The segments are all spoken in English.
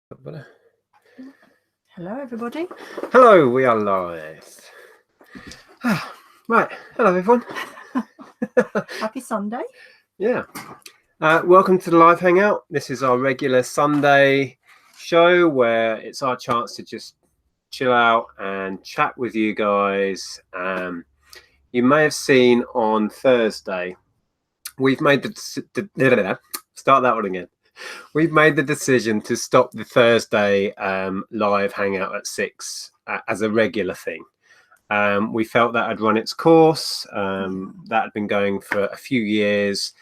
Hello, everybody. Hello, we are live. Right, hello everyone. Happy Sunday. Yeah. Welcome to the live hangout. This is our regular Sunday show where it's our chance to just chill out and chat with you guys. You may have seen on Thursday, we've made start that one again. We've made the decision to stop the Thursday live hangout at 6 as a regular thing. We felt that had run its course. That had been going for a few years,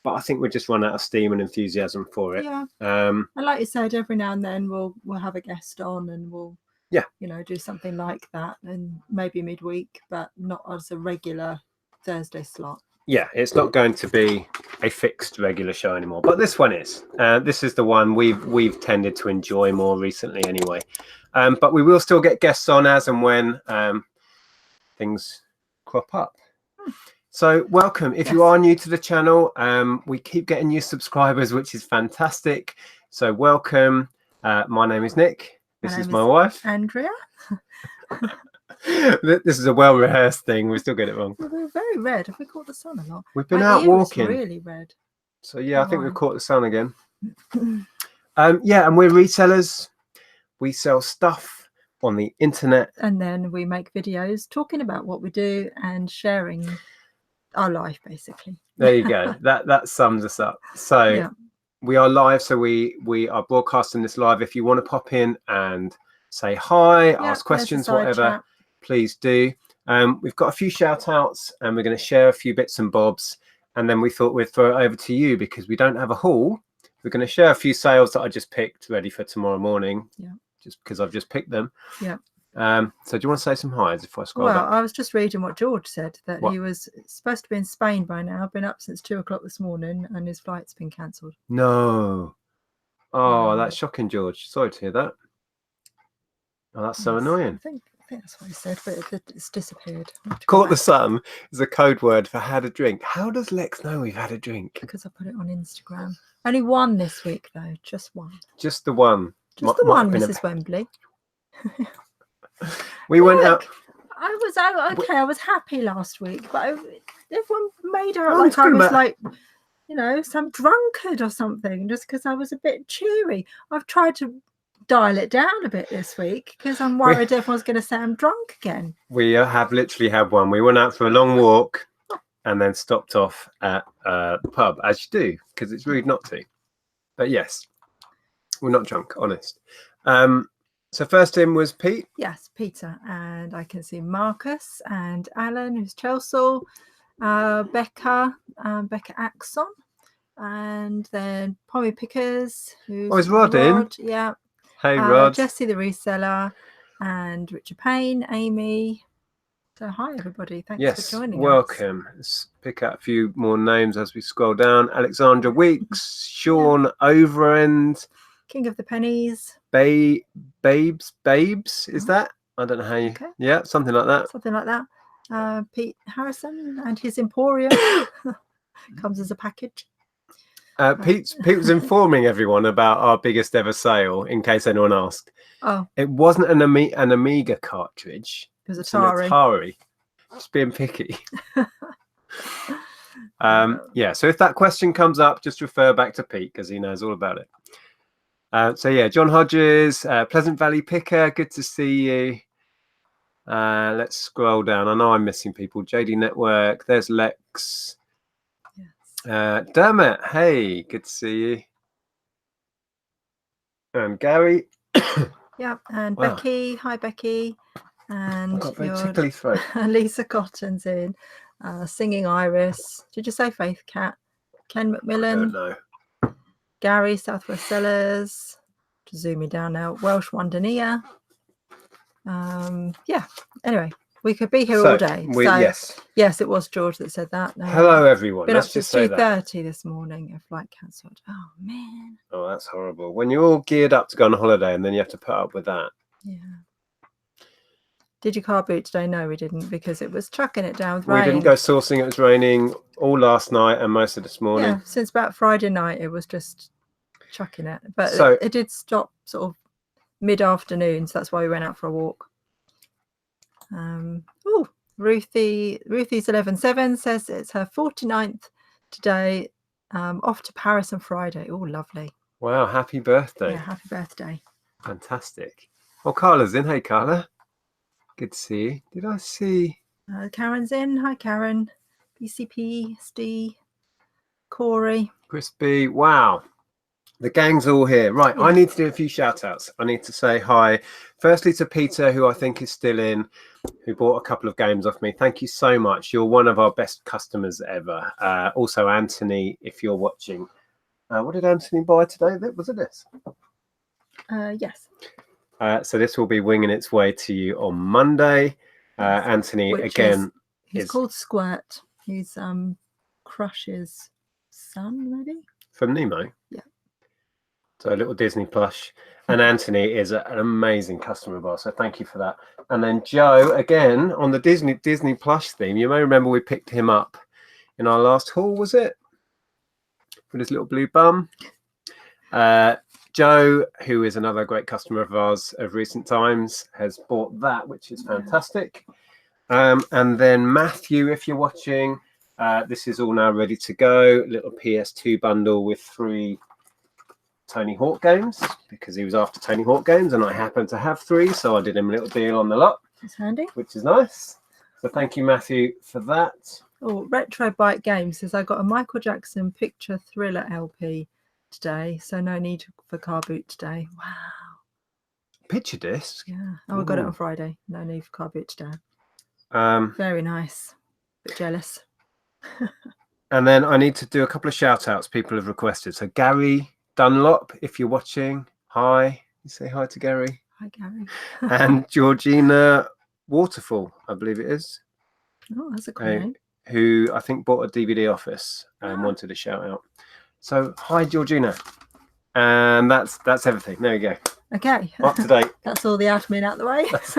but I think we just run out of steam and enthusiasm for it. Yeah. And like you said, every now and then we'll have a guest on and we'll do something like that, and maybe midweek, but not as a regular Thursday slot. Yeah, it's not going to be a fixed regular show anymore, but this one is. This is the one we've tended to enjoy more recently anyway. But we will still get guests on as and when things crop up. So welcome. If you are new to the channel, we keep getting new subscribers, which is fantastic. So welcome. My name is Nick. This is my wife, Andrea. This is a well-rehearsed thing. We still get it wrong. We're very red. Have we caught the sun a lot? We've been out walking. Really red. So yeah, I think we've caught the sun again. Yeah, and we're resellers. We sell stuff on the internet, and then we make videos talking about what we do and sharing our life, basically. There you go. That sums us up. So yeah. We are live, so we are broadcasting this live. If you want to pop in and say hi, ask questions, whatever, please do. We've got a few shout outs and we're going to share a few bits and bobs, and then we thought we'd throw it over to you because we don't have a haul. We're going to share a few sales that I just picked ready for tomorrow morning, just because I've just picked them. So do you want to say some highs if I scroll back? I was just reading what George said, that he was supposed to be in Spain by now, been up since 2 o'clock this morning, and his flight's been cancelled. No. Oh, that's shocking, George. Sorry to hear that. Oh, that's so annoying. I think that's what he said, but it's disappeared. Caught the sun is a code word for had a drink. How does Lex know we've had a drink? Because I put it on Instagram. Only one this week, though. Just one. Just the one. Just the one, Mrs. Wembley. We went out. I was out. Okay, I was happy last week, but everyone made out like I was like, some drunkard or something, just because I was a bit cheery. I've tried to dial it down a bit this week because I'm worried everyone's going to say I'm drunk again. We have literally had one. We went out for a long walk and then stopped off at the pub, as you do, because it's rude not to. But yes, we're not drunk, honest. So first in was Pete. Yes, Peter, and I can see Marcus and Alan, who's Chelsea, Becca Axon, and then Pommy Pickers, who's Rod in. Yeah. Hey, Rod. Jesse the reseller, and Richard Payne, Amy. So hi everybody, thanks for joining us. Welcome. Let's pick out a few more names as we scroll down. Alexandra Weeks, Sean Overend, King of the Pennies, Babes, is that? I don't know how you. Okay. Yeah, something like that. Pete Harrison and his Emporium comes as a package. Pete was informing everyone about our biggest ever sale in case anyone asked. Oh, it wasn't an Amiga cartridge. It was Atari. An Atari. Just being picky. Yeah. So if that question comes up, just refer back to Pete because he knows all about it. So yeah, John Hodges, Pleasant Valley Picker, good to see you. Let's scroll down. I know I'm missing people. JD Network, there's Lex. Yes. Dermot, hey, good to see you. And Gary. Yeah, and wow. Becky, hi Becky. And tickly throat. Lisa Cotton's in. Singing Iris. Did you say Faith Cat? Ken McMillan. I don't know. Gary, Southwest Sellers, to zoom me down now, Welsh Wondania. Yeah, anyway, we could be here all day. Yes, it was George that said that. No, hello, everyone. Been up to 2:30 this morning, a flight cancelled. Oh, man. Oh, that's horrible. When you're all geared up to go on holiday and then you have to put up with that. Yeah. Did you car boot today? No, we didn't, because it was chucking it down with rain. We didn't go sourcing. It was raining all last night and most of this morning. Yeah, since about Friday night, it was just chucking it. But So it did stop sort of mid-afternoon, so that's why we went out for a walk. Oh, Ruthie's 11/7 says it's her 49th today. Off to Paris on Friday. Oh, lovely. wow, happy birthday. Yeah, happy birthday. Fantastic. Well, Carla's in. Hey, Carla. Good to see you. Did I see... Karen's in. Hi, Karen. PCP, Steve, Corey. Crispy. Wow. The gang's all here. Right, I need to do a few shout outs. I need to say hi, firstly, to Peter, who I think is still in, who bought a couple of games off me. Thank you so much. You're one of our best customers ever. Also, Anthony, if you're watching. What did Anthony buy today? Was it this? Yes. So this will be winging its way to you on Monday. Anthony, again, he's called Squirt. He's Crush's son, maybe? From Nemo. Yeah. So a little Disney plush. And Anthony is an amazing customer of ours, so thank you for that. And then Joe, again, on the Disney plush theme, you may remember we picked him up in our last haul, was it? With his little blue bum. Joe, who is another great customer of ours of recent times, has bought that, which is fantastic. And then Matthew, if you're watching, this is all now ready to go. Little PS2 bundle with 3 Tony Hawk games, because he was after Tony Hawk games and I happened to have 3, so I did him a little deal on the lot. It's handy. Which is nice. So thank you, Matthew, for that. Oh, Retro Bike Games says I got a Michael Jackson Picture Thriller LP today, so no need for car boot today. Wow. Picture disc? Yeah. Oh, I got it on Friday. No need for car boot today. Very nice. Bit jealous. And then I need to do a couple of shout outs people have requested. So Gary Dunlop, if you're watching, hi. You say hi to Gary. Hi, Gary. And Georgina Waterfall, I believe it is. Oh, that's a cool name. Who I think bought a DVD office and wanted a shout out. So hi, Georgina. And that's everything. There you go. Okay. Up to date. That's all the admin out the way. That's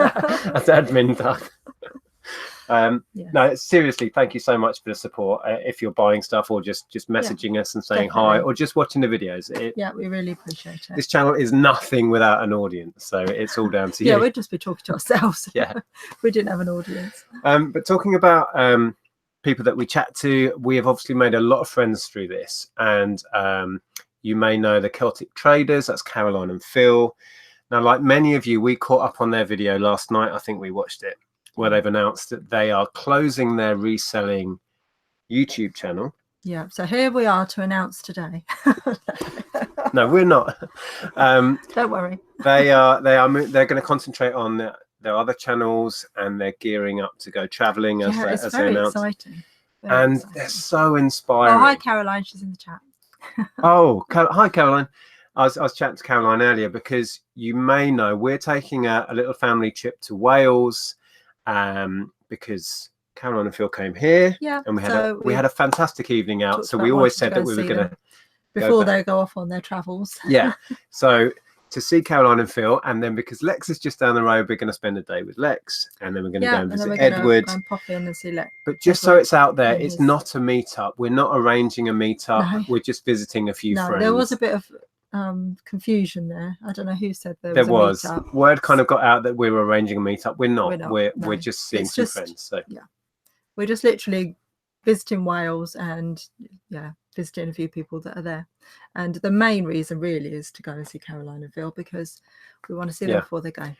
admin done. No, seriously, thank you so much for the support. If you're buying stuff or just messaging us and saying hi, or just watching the videos, we really appreciate it. This channel is nothing without an audience, so it's all down to you. Yeah, we'd just be talking to ourselves. Yeah, we didn't have an audience. But talking about people that we chat to, we have obviously made a lot of friends through this, and you may know the Celtic Traders. That's Caroline and Phil. Now, like many of you, we caught up on their video last night. I think we watched it, where they've announced that they are closing their reselling YouTube channel. Yeah, so here we are to announce today. No, we're not. Don't worry. They're going to concentrate on their other channels, and they're gearing up to go traveling as they announced. Exciting. Very exciting. They're so inspiring. Oh, hi Caroline, she's in the chat. Hi Caroline. I was chatting to Caroline earlier because you may know we're taking a little family trip to Wales. Because Caroline and Phil came here, and we had a fantastic evening out. So we always said that we were going to before they go off on their travels. Yeah. So to see Caroline and Phil, and then because Lex is just down the road, we're going to spend a day with Lex, and then we're going to go and visit Edward. And pop in and see Lex. But just so it's out there, it's not a meetup. We're not arranging a meetup. No. We're just visiting a few friends. There was a bit of confusion there. I don't know who said there was a meetup. Word kind of got out that we were arranging a meetup. We're not. We're just seeing some friends. So we're just literally visiting Wales and visiting a few people that are there. And the main reason really is to go and see Caroline and Phil, because we want to see them before they go.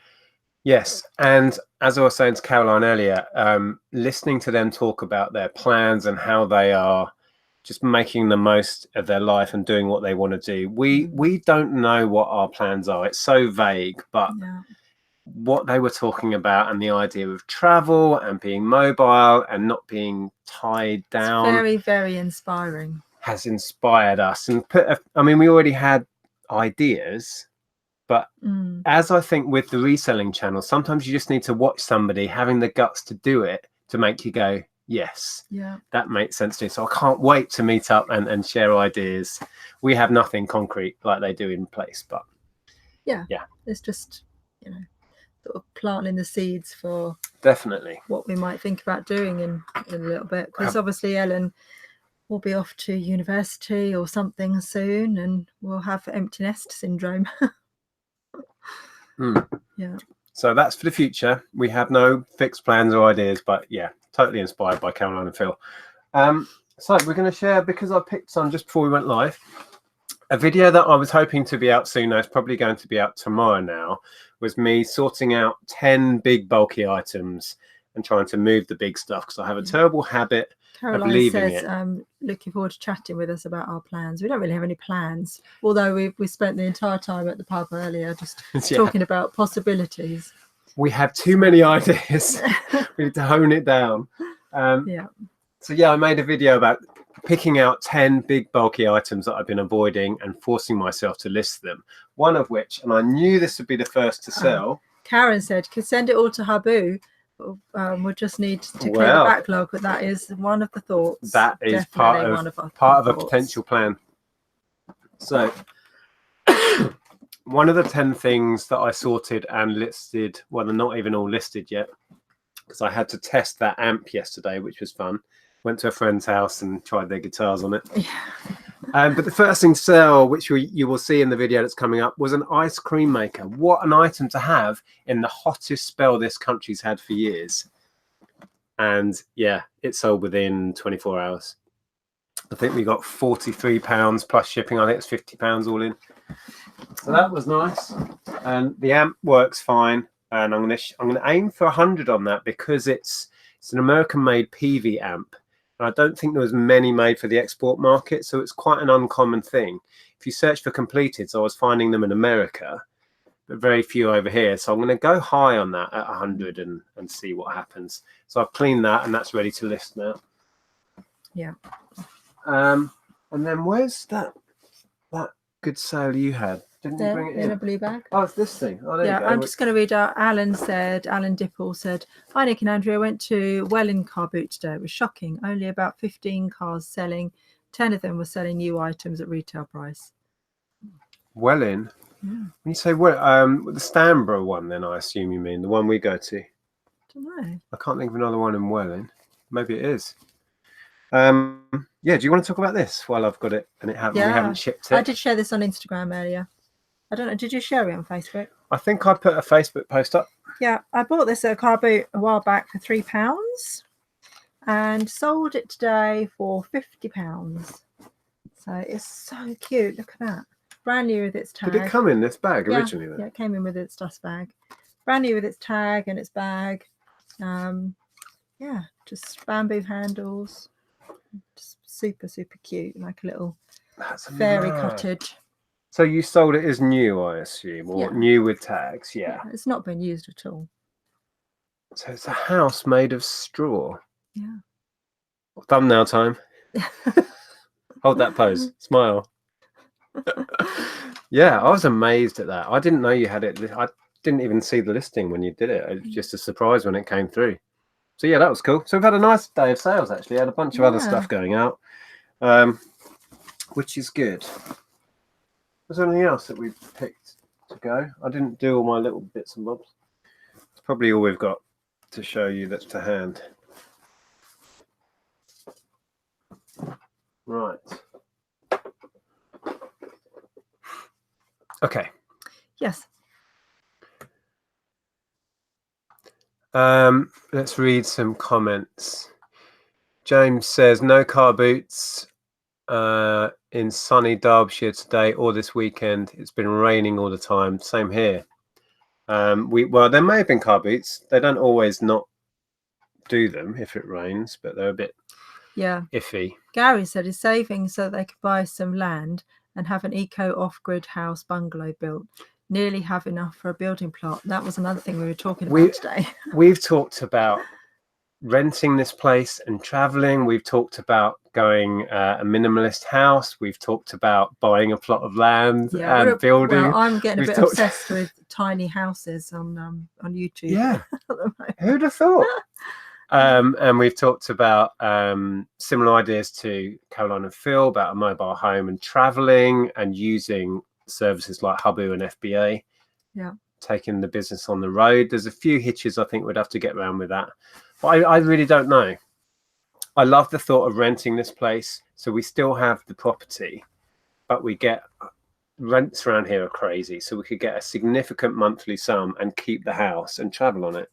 Yes, and as I was saying to Caroline earlier, listening to them talk about their plans and how they are just making the most of their life and doing what they want to do. We don't know what our plans are. It's so vague, but what they were talking about and the idea of travel and being mobile and not being tied down. It's very, very inspiring. Has inspired us. And we already had ideas, but as I think with the reselling channel, sometimes you just need to watch somebody having the guts to do it to make you go, yes, that makes sense to me. So I can't wait to meet up and share ideas. We have nothing concrete like they do in place, but it's just sort of planting the seeds for definitely what we might think about doing in a little bit, because obviously Ellen will be off to university or something soon, and we'll have empty nest syndrome. Yeah. So that's for the future. We have no fixed plans or ideas, but yeah, totally inspired by Caroline and Phil. So we're going to share, because I picked some just before we went live, a video that I was hoping to be out soon. It's probably going to be out tomorrow now. Was me sorting out 10 big bulky items and trying to move the big stuff, because I have a terrible habit Caroline of leaving says, it. Looking forward to chatting with us about our plans. We don't really have any plans, although we spent the entire time at the pub earlier just talking about possibilities. We have too many ideas. We need to hone it down. So yeah, I made a video about picking out 10 big bulky items that I've been avoiding and forcing myself to list them. One of which, and I knew this would be the first to sell. Karen said, could send it all to Habu. We'll just need to clear the backlog, but that is one of the thoughts. That is part of a potential plan. So one of the 10 things that I sorted and listed, well, they're not even all listed yet, because I had to test that amp yesterday, which was fun. Went to a friend's house and tried their guitars on it. But the first thing to sell, which you will see in the video that's coming up, was an ice cream maker. What an item to have in the hottest spell this country's had for years. And yeah, it sold within 24 hours. I think we got £43 plus shipping. I think it's £50 all in. So that was nice. And the amp works fine. And I'm gonna aim for 100 on that, because it's an American-made PV amp. And I don't think there was many made for the export market, so it's quite an uncommon thing. If you search for completed, so I was finding them in America, but very few over here. So I'm going to go high on that at 100 and see what happens. So I've cleaned that, and that's ready to list now. Yeah. And then where's that good sale you had? Didn't you bring it in a blue bag? Oh, it's this thing. Oh, there you go. I'm just going to read out. Alan Dipple said, hi Nick and Andrea, went to Welling car boot today. It was shocking. Only about 15 cars selling. 10 of them were selling new items at retail price. Welling? Yeah. When you say the Stanborough one, then I assume you mean the one we go to. I don't know. I can't think of another one in Welling. Maybe it is. Yeah, do you want to talk about this while I've got it and we haven't shipped it? I did share this on Instagram earlier. I don't know, did you share it on Facebook? I think I put a Facebook post up. Yeah, I bought this at a car boot a while back for £3 and sold it today for £50. So it's so cute. Look at that. Brand new with its tag. Did it come in this bag originally? Yeah, it came in with its dust bag. Brand new with its tag and its bag. Yeah, just bamboo handles. Just super, super cute. Like a little fairy cottage. So you sold it as new, I assume, or new with tags? Yeah. It's not been used at all. So it's a house made of straw. Yeah. Thumbnail time. Hold that pose. Smile. Yeah, I was amazed at that. I didn't know you had it. I didn't even see the listing when you did it. It was just a surprise when it came through. So yeah, that was cool. So we've had a nice day of sales, actually. Had a bunch of other stuff going out, which is good. Was there anything else that we picked to go? I didn't do all my little bits and bobs. It's probably all we've got to show you that's to hand. Right. Okay. Yes. Let's read some comments. James says, no car boots in sunny Derbyshire today or this weekend. It's been raining all the time. Same here. Well, there may have been car boots. They don't always not do them if it rains, but they're a bit iffy. Gary said he's saving so they could buy some land and have an eco off-grid house bungalow built. Nearly have enough for a building plot. That was another thing we were talking about today. We've talked about renting this place and traveling. We've talked about going a minimalist house. We've talked about buying a plot of land and building. Well, I'm getting a bit obsessed with tiny houses on YouTube. Yeah, who'd have thought? And we've talked about similar ideas to Caroline and Phil about a mobile home and traveling and using services like Habu and FBA. Yeah, taking the business on the road. There's a few hitches I think we'd have to get around with that, but I really don't know. I love the thought of renting this place. So we still have the property, but we get rents around here are crazy. So we could get a significant monthly sum and keep the house and travel on it.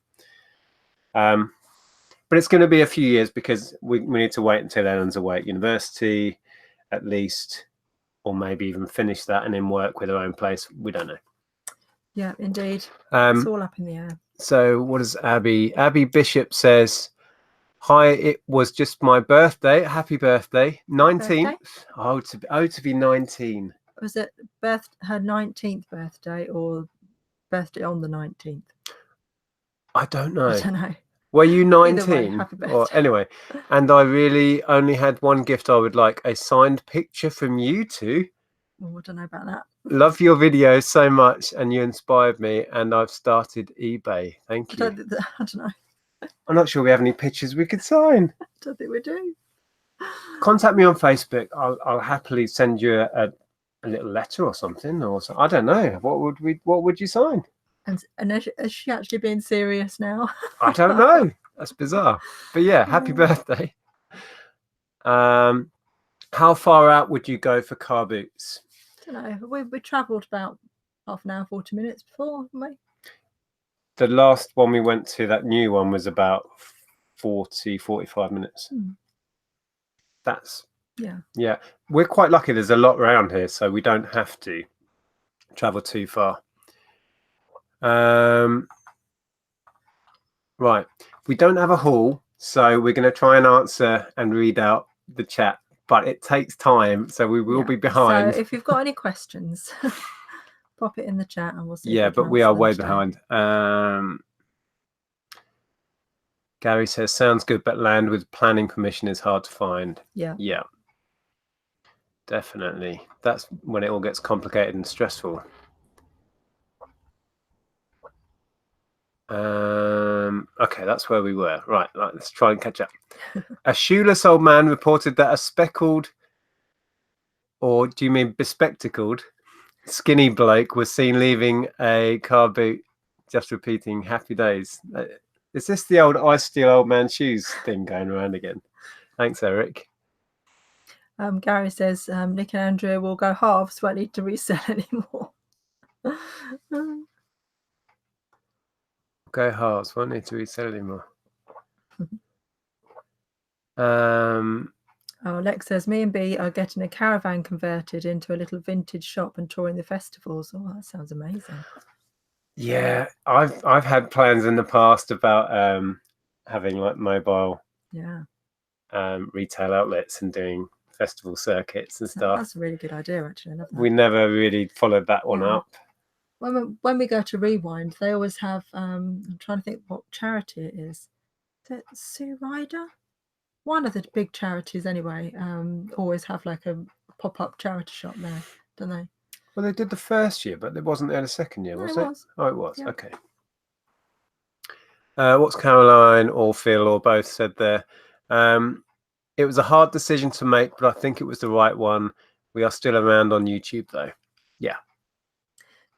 But it's going to be a few years because we need to wait until Ellen's away at university, at least, or maybe even finish that and then work with her own place. We don't know. Yeah, indeed. It's all up in the air. So what does Abby Bishop says? Hi, it was just my birthday. Happy birthday. 19th. Oh, to be 19. Was it her 19th birthday or birthday on the 19th? I don't know. I don't know. Were you 19? Way, happy birthday. Or anyway, and I really only had one gift. I would like a signed picture from you two. Oh, I don't know about that. Love your videos so much, and you inspired me. And I've started eBay. Thank you. I don't know. I'm not sure we have any pictures we could sign. I don't think we do. Contact me on Facebook. I'll happily send you a little letter or something. Or I don't know. What would you sign? And is she actually being serious now? I don't know. That's bizarre. But yeah, happy birthday. How far out would you go for car boots? I don't know. We travelled about half an hour, 40 minutes before, haven't we? The last one we went to, that new one, was about 45 minutes. That's yeah. We're quite lucky. There's a lot around here, so we don't have to travel too far. Right, we don't have a haul, so we're going to try and answer and read out the chat, but it takes time, so we will be behind. So if you've got any questions, pop it in the chat and we'll see. Yeah, but we are way behind. Gary says, sounds good, but land with planning permission is hard to find. Yeah, definitely. That's when it all gets complicated and stressful. Okay, that's where we were. Right, let's try and catch up. A shoeless old man reported that a speckled, or do you mean bespectacled, skinny bloke was seen leaving a car boot. Just repeating happy days. Is this the old I steal old man shoes thing going around again? Thanks, Eric. Gary says Nick and Andrea will go halves, won't need to resell anymore. Go halves, won't need to resell anymore. Lex says me and B are getting a caravan converted into a little vintage shop and touring the festivals. Oh, that sounds amazing. Yeah, I've had plans in the past about having like mobile retail outlets and doing festival circuits and stuff. That's a really good idea, actually. I love that. We never really followed that one up. When we go to Rewind, they always have I'm trying to think what charity it is. Is it Sue Ryder? One of the big charities anyway, always have like a pop-up charity shop there, don't they? Well, they did the first year, but it wasn't there the second year, was it? Oh, it was. Yeah. Okay. What's Caroline or Phil or both said there? It was a hard decision to make, but I think it was the right one. We are still around on YouTube, though. Yeah.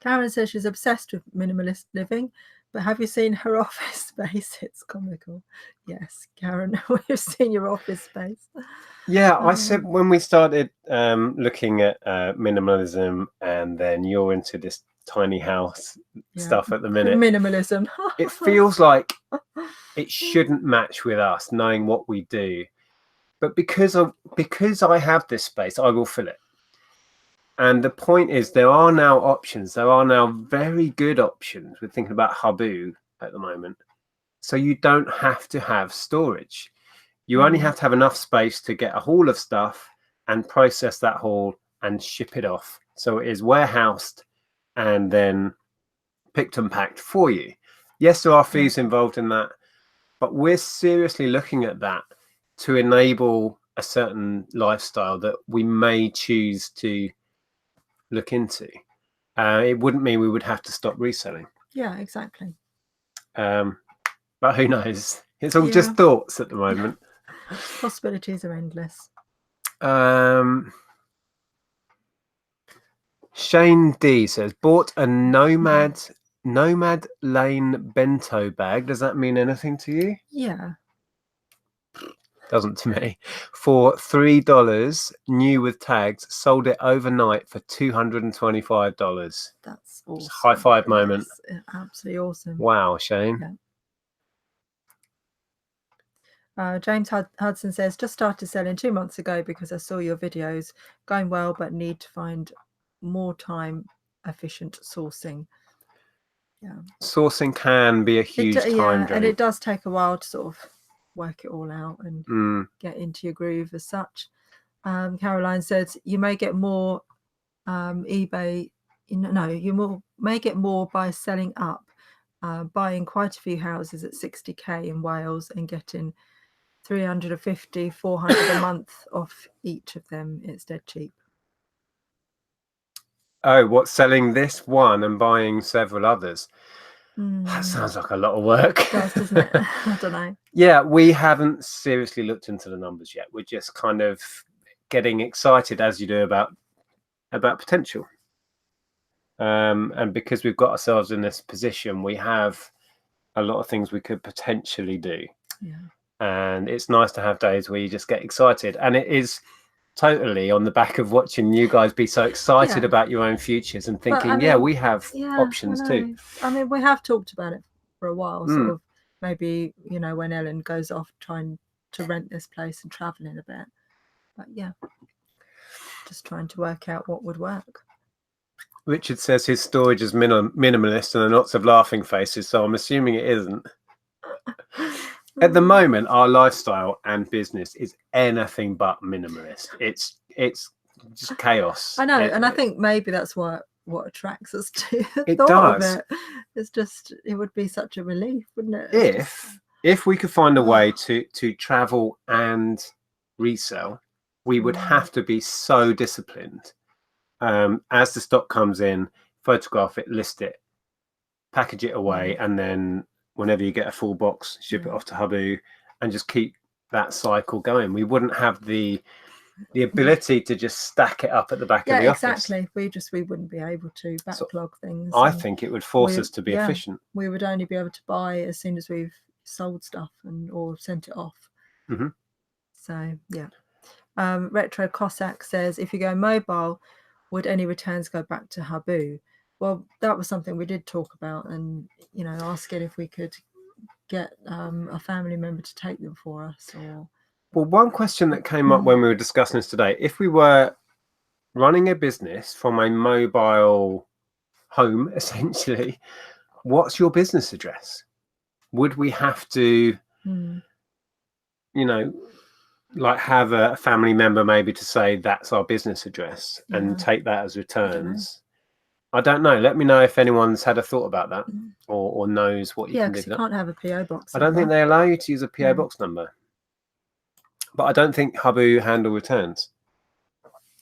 Karen says she's obsessed with minimalist living, but have you seen her office space? It's comical. Yes, Karen, we've seen your office space. Yeah, I said when we started looking at minimalism, and then you're into this tiny house stuff at the minute. Minimalism. It feels like it shouldn't match with us, knowing what we do. But because I have this space, I will fill it. And the point is, there are now options. There are now very good options. We're thinking about Habu at the moment. So you don't have to have storage. You only have to have enough space to get a haul of stuff and process that haul and ship it off. So it is warehoused and then picked and packed for you. Yes, there are fees involved in that, but we're seriously looking at that to enable a certain lifestyle that we may choose to look into. It wouldn't mean we would have to stop reselling. Yeah, exactly. But who knows? It's all just thoughts at the moment. Possibilities are endless. Shane D says, bought a Nomad Lane bento bag. Does that mean anything to you? Yeah. Doesn't to me. For $3, new with tags, sold it overnight for $225. That's awesome. High five moment. Yes, absolutely awesome. Wow, Shane. Yeah. James Hudson says, just started selling 2 months ago because I saw your videos. Going well, but need to find more time efficient sourcing. Yeah. Sourcing can be a huge time drain. And it does take a while to sort of work it all out and get into your groove as such. Caroline says, you may get more eBay. You may get more by selling up, buying quite a few houses at 60k in Wales and getting 350, 400 a month off each of them. It's dead cheap. Oh, what, selling this one and buying several others? That sounds like a lot of work. It does, doesn't it? I don't know. Yeah, we haven't seriously looked into the numbers yet. We're just kind of getting excited, as you do, about potential. And because we've got ourselves in this position, we have a lot of things we could potentially do. Yeah. And it's nice to have days where you just get excited. And it is totally on the back of watching you guys be so excited about your own futures and thinking, we have options too. I mean, we have talked about it for a while, sort of maybe, when Ellen goes off trying to rent this place and traveling a bit. But yeah, just trying to work out what would work. Richard says his storage is minimalist and there are lots of laughing faces, so I'm assuming it isn't. At the moment, our lifestyle and business is anything but minimalist. It's just chaos. I know, and I think maybe that's what attracts us to it thought does. Of it. It's just, it would be such a relief, wouldn't it? If we could find a way to travel and resell, we would have to be so disciplined. As the stock comes in, photograph it, list it, package it away, and then whenever you get a full box, ship it off to Habu, and just keep that cycle going. We wouldn't have the ability to just stack it up at the back of the office. Exactly. We wouldn't be able to backlog things. I think it would force us to be efficient. We would only be able to buy as soon as we've sold stuff or sent it off. So yeah. Retro Cossack says, if you go mobile, would any returns go back to Habu? Well, that was something we did talk about, and asking if we could get a family member to take them for us. Well, one question that came up when we were discussing this today: if we were running a business from a mobile home, essentially, what's your business address? Would we have to, like have a family member maybe to say that's our business address and take that as returns? I don't know. Let me know if anyone's had a thought about that or knows what you can do. Yeah, because you can't have a PO box. I don't think they allow you to use a PO box number. But I don't think Habu handle returns.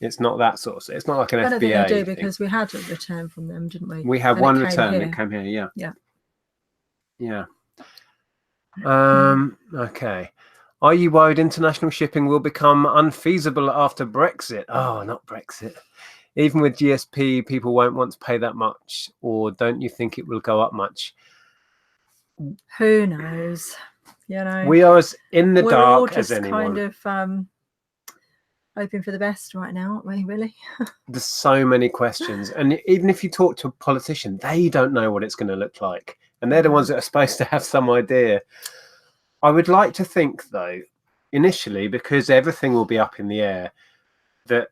It's not that sort of. It's not like an FBA. I don't think they do, because we had a return from them, didn't we? We had one return that came here. Yeah. Okay. Are you worried international shipping will become unfeasible after Brexit? Oh, not Brexit. Even with GSP, people won't want to pay that much, or don't you think it will go up much? Who knows? We are as in the dark as anyone. We're all just kind of hoping for the best right now, aren't we, really? There's so many questions. And even if you talk to a politician, they don't know what it's going to look like. And they're the ones that are supposed to have some idea. I would like to think, though, initially, because everything will be up in the air, that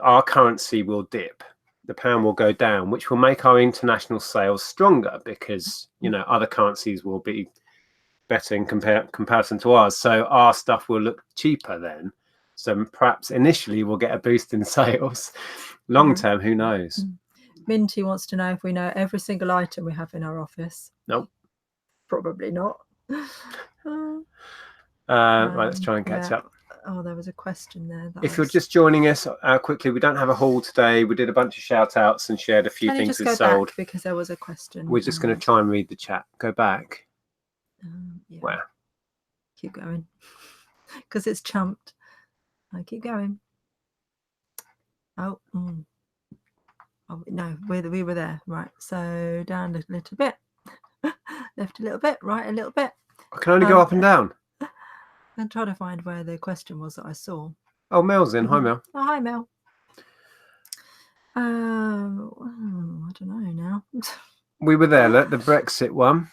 our currency will dip, the pound will go down, which will make our international sales stronger because other currencies will be better in comparison to ours, so our stuff will look cheaper then. So perhaps initially we'll get a boost in sales. Long term, who knows? Minty wants to know if we know every single item we have in our office. Nope, probably not. Right, let's try and catch up. Oh, there was a question there. If you're just joining us quickly, we don't have a haul today. We did a bunch of shout outs and shared a few things we sold. Back because there was a question. We're just going to try and read the chat. Go back. Where? Keep going. Because it's chumped. I keep going. Oh, no, we were there. Right. So down a little bit. Left a little bit. Right a little bit. I can only go up and down. I'm trying to find where the question was that I saw. Oh, Mel's in. Hi, Mel. Oh, hi, Mel. I don't know now. We were there, look, the Brexit one.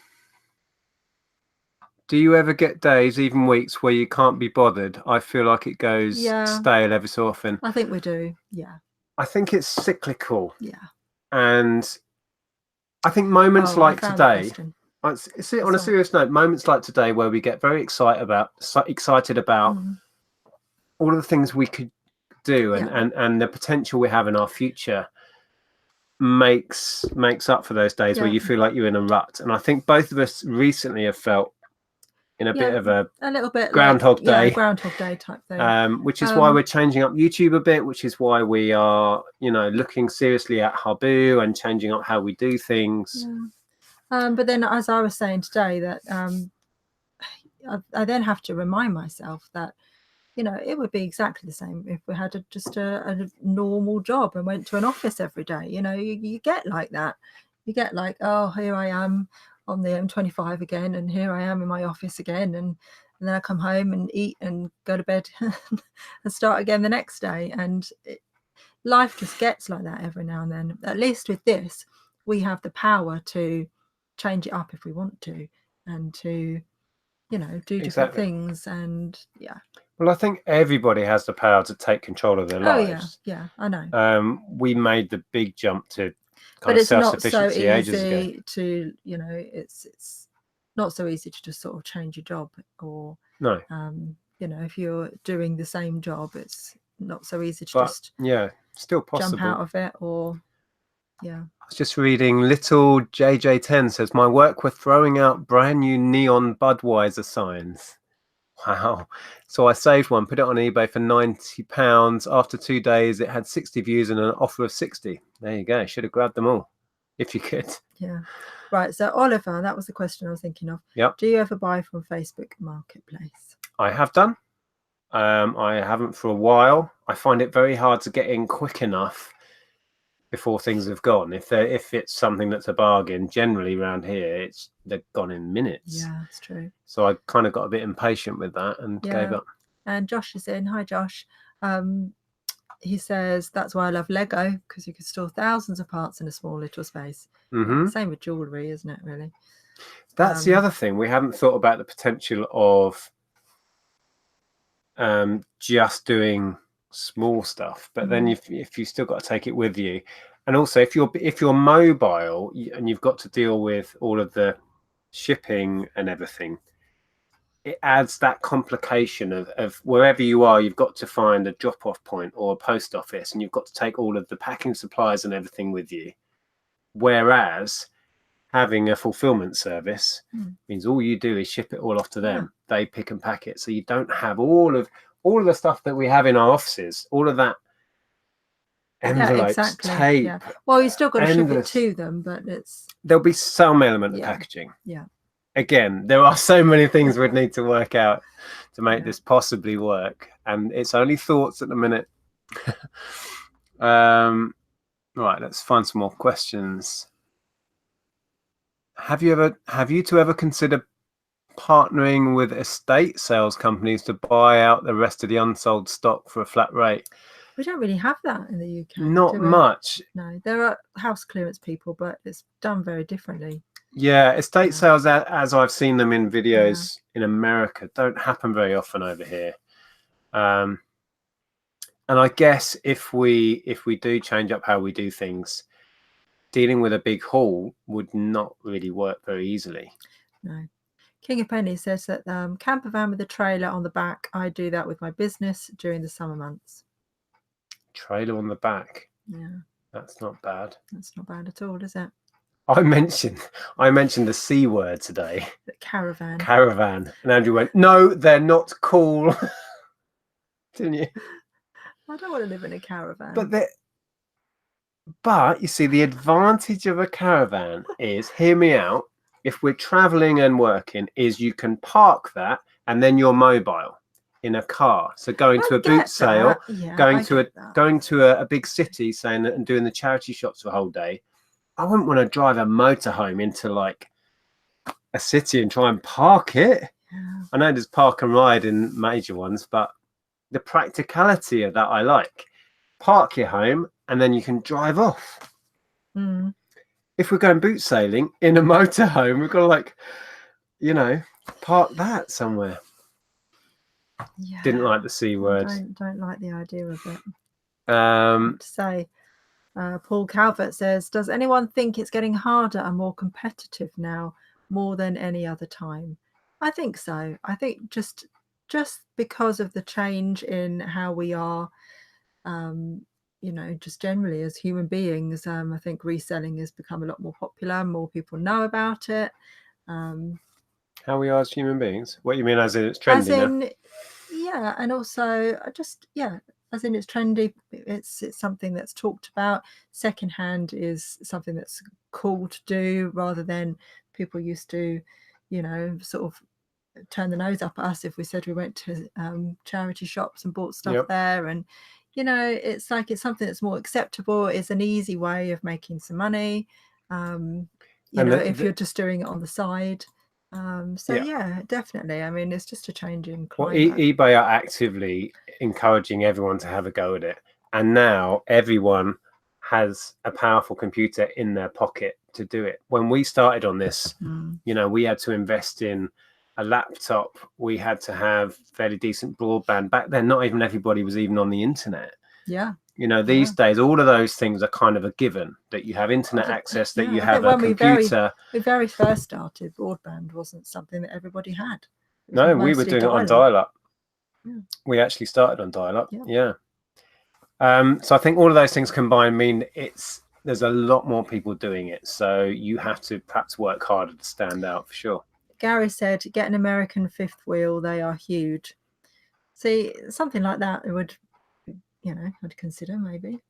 Do you ever get days, even weeks, where you can't be bothered? I feel like it goes stale every so often. I think we do, yeah. I think it's cyclical. Yeah. And I think moments like today, on a serious note, moments like today where we get very excited about all of the things we could do and the potential we have in our future makes up for those days where you feel like you're in a rut. And I think both of us recently have felt in a bit of a little bit Groundhog Day type thing, which is why we're changing up YouTube a bit, which is why we are, you know, looking seriously at Habu and changing up how we do things. But then, as I was saying today, that I then have to remind myself that, you know, it would be exactly the same if we had just a normal job and went to an office every day. You know, you get like that. You get like, oh, here I am on the M25 again, and here I am in my office again, and then I come home and eat and go to bed and start again the next day. And life just gets like that every now and then. At least with this, we have the power to change it up if we want to, and to, you know, do different things. And well, I think everybody has the power to take control of their lives. Yeah, I know. We made the big jump to but it's not so easy to, you know, it's not so easy to just sort of change your job, or no, you know, if you're doing the same job, it's not so easy to just still possible jump out of it. Or I was just reading, little JJ10 says, my work were throwing out brand new neon Budweiser signs. Wow. So I saved one, put it on eBay for £90. After 2 days, it had 60 views and an offer of 60. There you go. Should have grabbed them all if you could. Yeah. Right. So Oliver, that was the question I was thinking of. Yep. Do you ever buy from Facebook Marketplace? I have done. I haven't for a while. I find it very hard to get in quick enough before things have gone. If it's something that's a bargain, generally around here, they're gone in minutes. Yeah, that's true. So I kind of got a bit impatient with that and gave up. And Josh is in. Hi, Josh. He says that's why I love Lego, because you can store thousands of parts in a small little space. Same with jewelry, isn't it? Really. That's the other thing. We haven't thought about the potential of just doing small stuff, but then if you still got to take it with you, and also if you're mobile and you've got to deal with all of the shipping and everything, it adds that complication of wherever you are, you've got to find a drop-off point or a post office, and you've got to take all of the packing supplies and everything with you. Whereas having a fulfillment service means all you do is ship it all off to them. They pick and pack it, so you don't have all of the stuff that we have in our offices, all of that envelopes, tape. Well, you still got to ship it to them, but there'll be some element of packaging. Again, there are so many things we'd need to work out to make this possibly work, and it's only thoughts at the minute. Right, let's find some more questions. Have you two ever considered partnering with estate sales companies to buy out the rest of the unsold stock for a flat rate? We don't really have that in the UK. Not much. No, there are house clearance people, but it's done very differently. Yeah, estate sales, as I've seen them in videos in America, don't happen very often over here. And I guess if we do change up how we do things, dealing with a big haul would not really work very easily. No. King of Penny says that camper van with a trailer on the back. I do that with my business during the summer months. Trailer on the back. Yeah. That's not bad. That's not bad at all, is it? I mentioned the C word today. The caravan. Caravan. And Andrew went, no, they're not cool. Didn't you? I don't want to live in a caravan. But you see, the advantage of a caravan is, hear me out, if we're traveling and working, is you can park that and then you're mobile in a car. So going to a boot sale, going to a big city, saying that, and doing the charity shops for a whole day. I wouldn't want to drive a motorhome into like a city and try and park it. Yeah. I know there's park and ride in major ones, but the practicality of that I like. Park your home and then you can drive off. Mm. If we're going boot sailing in a motorhome, we've got to, like, you know, park that somewhere. Yeah. Didn't like the C word. Don't like the idea of it. I have to say. Paul Calvert says, does anyone think it's getting harder and more competitive now, more than any other time? I think so. I think just because of the change in how we are, you know, just generally as human beings, I think reselling has become a lot more popular. More people know about it. how we are as human beings? What you mean, as in it's trendy now? Yeah, and also as in it's trendy. It's something that's talked about. Secondhand is something that's cool to do, rather than people used to, you know, sort of turn the nose up at us if we said we went to charity shops and bought stuff there. And you know, it's like it's something that's more acceptable. It's an easy way of making some money. You know, if you're just doing it on the side. Yeah, definitely. I mean, it's just a change in climate. Well, eBay are actively encouraging everyone to have a go at it, and now everyone has a powerful computer in their pocket to do it. When we started on this, you know, we had to invest in a laptop. We had to have fairly decent broadband. Back then, not even everybody was even on the internet. Yeah. You know, these days, all of those things are kind of a given, that you have internet access, that you have a computer. We very first started, broadband wasn't something that everybody had. No, we were doing it on dial-up. Yeah. We actually started on dial-up. Yeah. So I think all of those things combined mean there's a lot more people doing it. So you have to perhaps work harder to stand out, for sure. Gary said, get an American fifth wheel. They are huge. See, something like that, it would, you know, I'd consider maybe.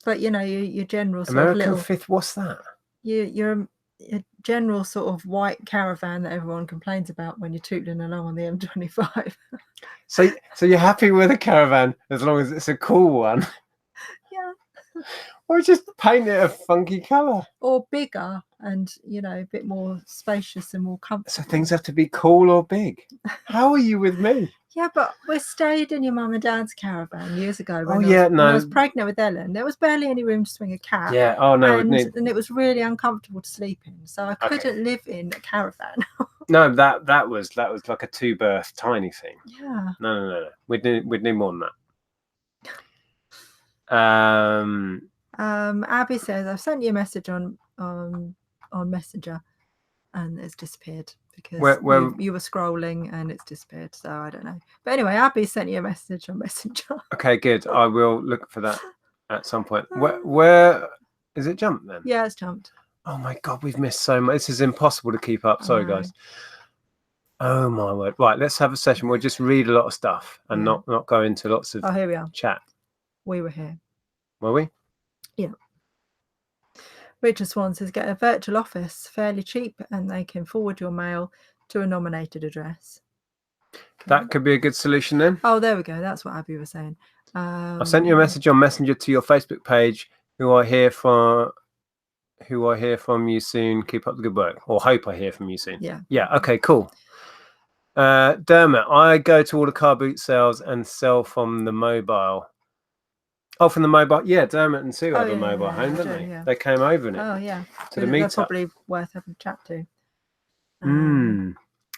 But, you know, your general sort American of little... fifth, what's that? Your general sort of white caravan that everyone complains about when you're tootling along on the M25. So you're happy with a caravan as long as it's a cool one? Yeah. Or just paint it a funky colour. Or bigger and, you know, a bit more spacious and more comfortable. So things have to be cool or big. How are you with me? Yeah, but we stayed in your mum and dad's caravan years ago. When I was pregnant with Ellen. There was barely any room to swing a cat. Yeah. Oh no. And it was really uncomfortable to sleep in. So I couldn't live in a caravan. No, that was like a 2-berth tiny thing. Yeah. No. We'd need more than that. Abby says, I've sent you a message on Messenger, and it's disappeared because you were scrolling and it's disappeared. So I don't know. But anyway, Abby sent you a message on Messenger. Okay, good. I will look for that at some point. Where is it jumped then? Yeah, it's jumped. Oh my God, we've missed so much. This is impossible to keep up. Sorry, guys. Oh my word. Right, let's have a session. We'll just read a lot of stuff and not go into lots of here we are. Chat. We were here. Were we? Yeah. Richard Swan says, get a virtual office, fairly cheap, and they can forward your mail to a nominated address. Okay. That could be a good solution then. Oh, there we go. That's what Abby was saying. I sent you a message on Messenger to your Facebook page. Who I hear from you soon. Keep up the good work. Or hope I hear from you soon. Yeah. Yeah. Okay. Cool. Dermot, I go to all the car boot sales and sell from the mobile. Oh, from the mobile. Yeah, Dermot and Sue have a mobile home, don't they? Yeah. They came over in it. Oh, yeah. To the meetup. They're probably worth having a chat to.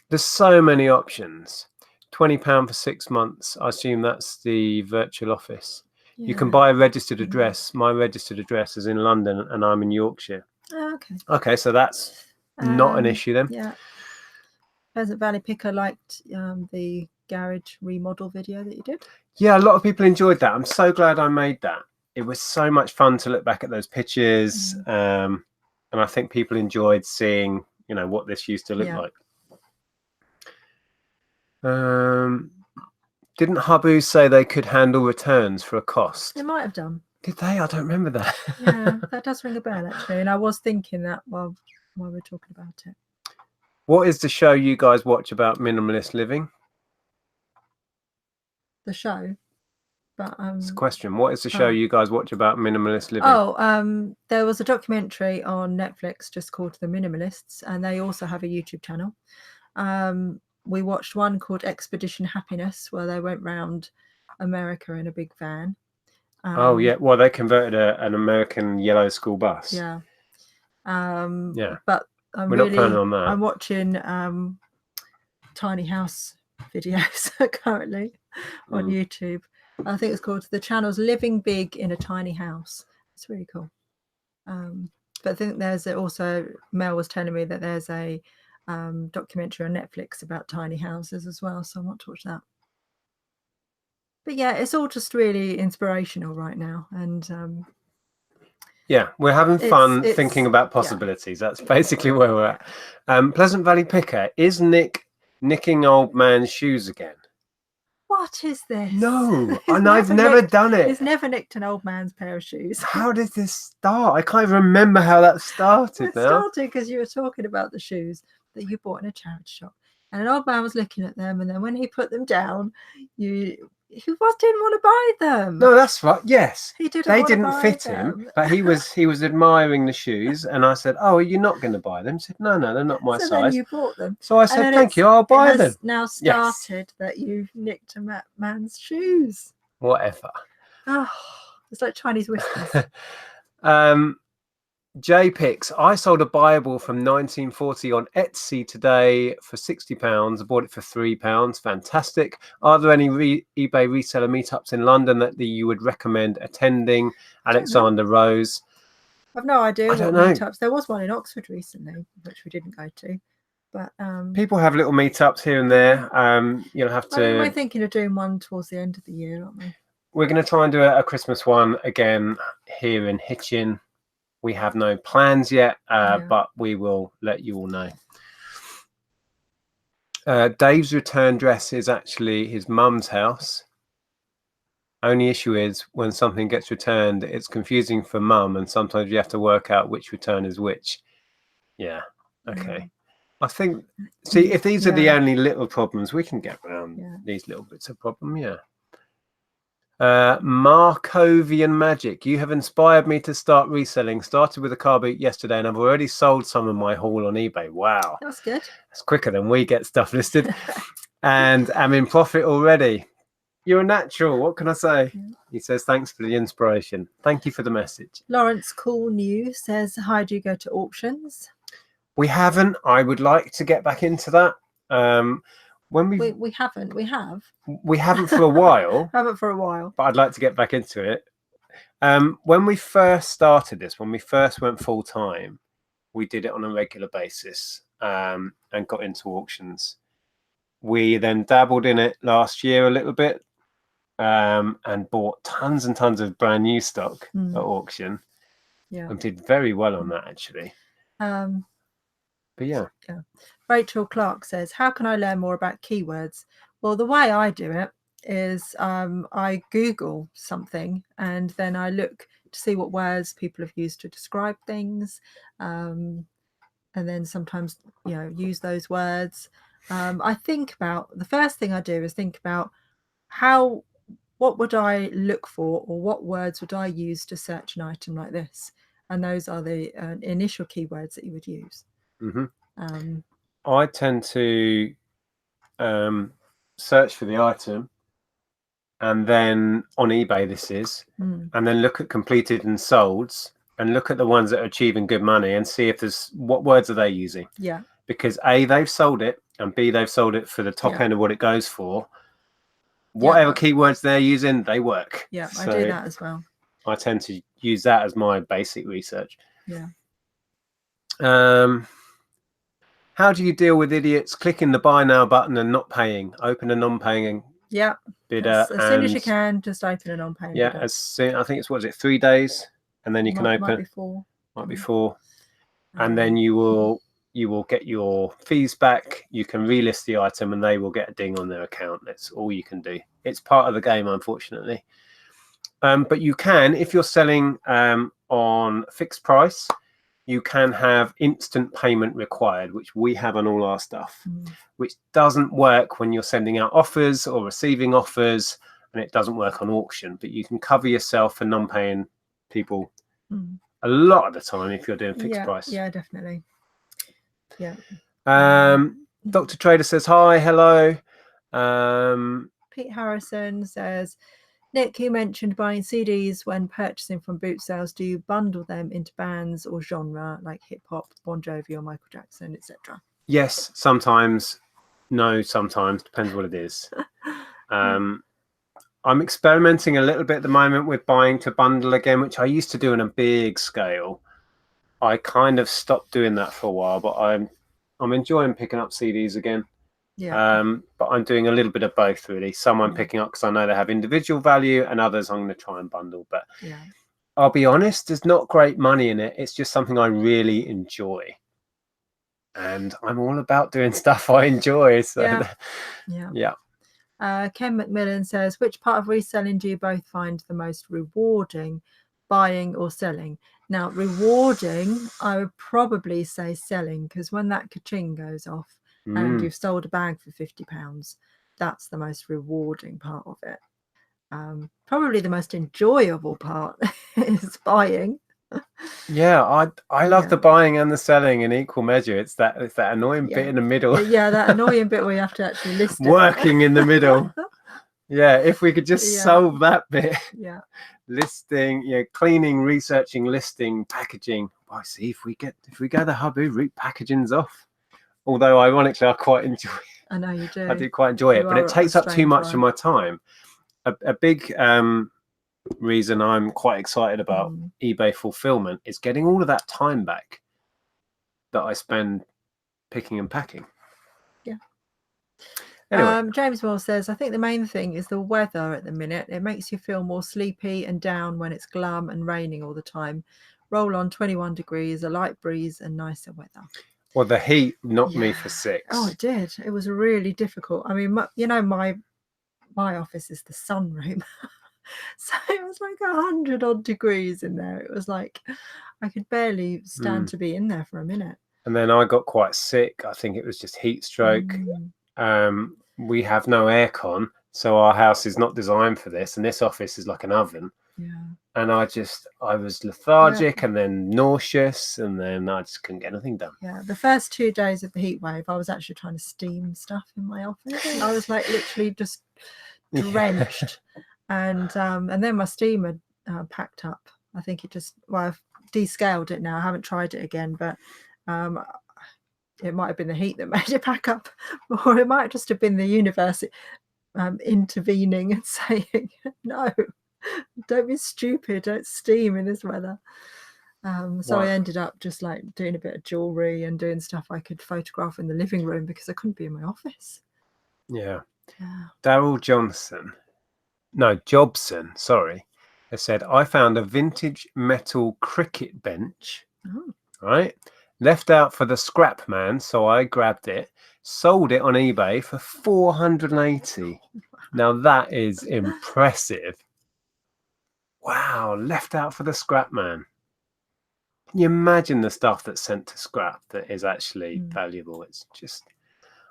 There's so many options. £20 for 6 months. I assume that's the virtual office. Yeah. You can buy a registered address. My registered address is in London and I'm in Yorkshire. Oh, okay. Okay, so that's not an issue then. Yeah. Pleasant Valley Picker liked the garage remodel video that you did. Yeah, a lot of people enjoyed that. I'm so glad I made that. It was so much fun to look back at those pictures. And I think people enjoyed seeing, you know, what this used to look like. Didn't Habu say they could handle returns for a cost? They might have done. Did they? I don't remember that. Yeah, that does ring a bell actually. And I was thinking that while we're talking about it. What is the show you guys watch about minimalist living? The show? But it's a question. What is the show you guys watch about minimalist living? Oh, there was a documentary on Netflix just called The Minimalists, and they also have a YouTube channel. We watched one called Expedition Happiness, where they went round America in a big van. Oh yeah, well they converted an American yellow school bus. Yeah. Yeah. But We're not planning on that. I'm watching tiny house videos currently on YouTube. I think it's called, the channel's Living Big in a Tiny House. It's really cool. But I think there's also, Mel was telling me that there's a documentary on Netflix about tiny houses as well, so I want to watch that. But yeah, it's all just really inspirational right now, and yeah, we're having fun thinking about possibilities. That's basically where we're at. Pleasant Valley Picker, is Nick nicking old man's shoes again? What is this? No, and I've never done it. He's never nicked an old man's pair of shoes. How did this start? I can't even remember how that started. It started because you were talking about the shoes that you bought in a charity shop, and an old man was looking at them, and then when he put them down, he didn't want to buy them. No, that's right. Yes, they didn't fit him, but he was admiring the shoes, and I said, "Oh, are you not going to buy them?" He said, "No, they're not my size." Then you bought them. So I said, "Thank you, I'll buy them." Now started that you've nicked a man's shoes. Whatever. Oh, it's like Chinese whispers. Jay Picks, I sold a Bible from 1940 on Etsy today for £60. I bought it for £3. Fantastic. Are there any eBay reseller meetups in London that you would recommend attending? Alexander Rose. I've no idea what meetups. There was one in Oxford recently, which we didn't go to. But people have little meetups here and there. You'll have to. We're thinking of doing one towards the end of the year, aren't we? We're going to try and do a Christmas one again here in Hitchin. We have no plans yet, but we will let you all know. Dave's return dress is actually his mum's house. Only issue is when something gets returned, it's confusing for mum, and sometimes you have to work out which return is which. Yeah. Okay. I think, see, if these are the only little problems, we can get around these little bits of problem. Yeah. Markovian Magic, you have inspired me to start reselling. Started with a car boot yesterday and I've already sold some of my haul on eBay. Wow, that's good. That's quicker than we get stuff listed. And I'm in profit already. You're a natural, what can I say? He says thanks for the inspiration. Thank you for the message. Lawrence Cool New says, hi, do you go to auctions? We haven't. I would like to get back into that. When we haven't. We haven't for a while. Haven't for a while. But I'd like to get back into it. When we first started this, when we first went full time, we did it on a regular basis and got into auctions. We then dabbled in it last year a little bit and bought tons and tons of brand new stock at auction. Yeah, and did very well on that actually. But yeah. Rachel Clark says, how can I learn more about keywords? Well, the way I do it is I Google something and then I look to see what words people have used to describe things, and then sometimes use those words. I think about, the first thing I do is think about what would I look for, or what words would I use to search an item like this, and those are the initial keywords that you would use. I tend to search for the item, and then on eBay and then look at completed and solds, and look at the ones that are achieving good money and see if there's what words are they using. Yeah. Because A, they've sold it, and B, they've sold it for the top end of what it goes for. Whatever keywords they're using, they work. Yeah, so I do that as well. I tend to use that as my basic research. Yeah. How do you deal with idiots clicking the buy now button and not paying? Open a non-paying bidder. As soon as you can, just open a non-paying bidder. As soon, I think it's 3 days, and then you can open. Might be 4. And then you will get your fees back. You can relist the item, and they will get a ding on their account. That's all you can do. It's part of the game, unfortunately. But you can, if you're selling on fixed price, you can have instant payment required, which we have on all our stuff, which doesn't work when you're sending out offers or receiving offers, and it doesn't work on auction. But you can cover yourself for non-paying people a lot of the time if you're doing fixed price. Yeah, definitely. Yeah. Dr. Trader says hi, hello. Pete Harrison says, Nick, you mentioned buying CDs when purchasing from boot sales. Do you bundle them into bands or genre like hip hop, Bon Jovi, or Michael Jackson, etc.? Yes, sometimes. No, sometimes. Depends what it is. I'm experimenting a little bit at the moment with buying to bundle again, which I used to do on a big scale. I kind of stopped doing that for a while, but I'm enjoying picking up CDs again. Yeah. But I'm doing a little bit of both, really. Some I'm picking up because I know they have individual value, and others I'm going to try and bundle. But yeah, I'll be honest, there's not great money in it. It's just something I really enjoy. And I'm all about doing stuff I enjoy. So yeah. Ken McMillan says, which part of reselling do you both find the most rewarding, buying or selling? Now, rewarding, I would probably say selling, because when that ka-ching goes off and you've sold a bag for £50, that's the most rewarding part of it. Probably the most enjoyable part is buying. Yeah, I love the buying and the selling in equal measure. It's that annoying bit in the middle. Yeah, that annoying bit where you have to actually list working in the middle. Yeah, if we could just solve that bit. Yeah. Listing, cleaning, researching, listing, packaging. I see if we go the Habu route, packaging's off. Although ironically, I quite enjoy it. I know you do. I do quite enjoy it, but it takes up too much of my time. A big reason I'm quite excited about eBay fulfillment is getting all of that time back that I spend picking and packing. Yeah. Anyway. James Moore says, I think the main thing is the weather at the minute. It makes you feel more sleepy and down when it's glum and raining all the time. Roll on 21 degrees, a light breeze and nicer weather. Well, the heat knocked me for 6. Oh, it did. It was really difficult. I mean, my office is the sunroom. So it was like 100 odd degrees in there. It was like I could barely stand to be in there for a minute. And then I got quite sick. I think it was just heat stroke. We have no aircon, so our house is not designed for this. And this office is like an oven. Yeah. And I was lethargic and then nauseous, and then I just couldn't get anything done. Yeah, the first 2 days of the heat wave, I was actually trying to steam stuff in my office. I was like literally just drenched. And then my steamer packed up. I think it just, I've descaled it now. I haven't tried it again, but it might have been the heat that made it pack up, or it might just have been the universe intervening and saying, no, don't be stupid, don't steam in this weather. So I ended up just like doing a bit of jewelry and doing stuff I could photograph in the living room because I couldn't be in my office. Yeah. Daryl Jobson, sorry, has said, I found a vintage metal cricket bench, right? Left out for the scrap man, so I grabbed it, sold it on eBay for $480. Now that is impressive. Wow, left out for the scrap man. Can you imagine the stuff that's sent to scrap that is actually valuable? It's just...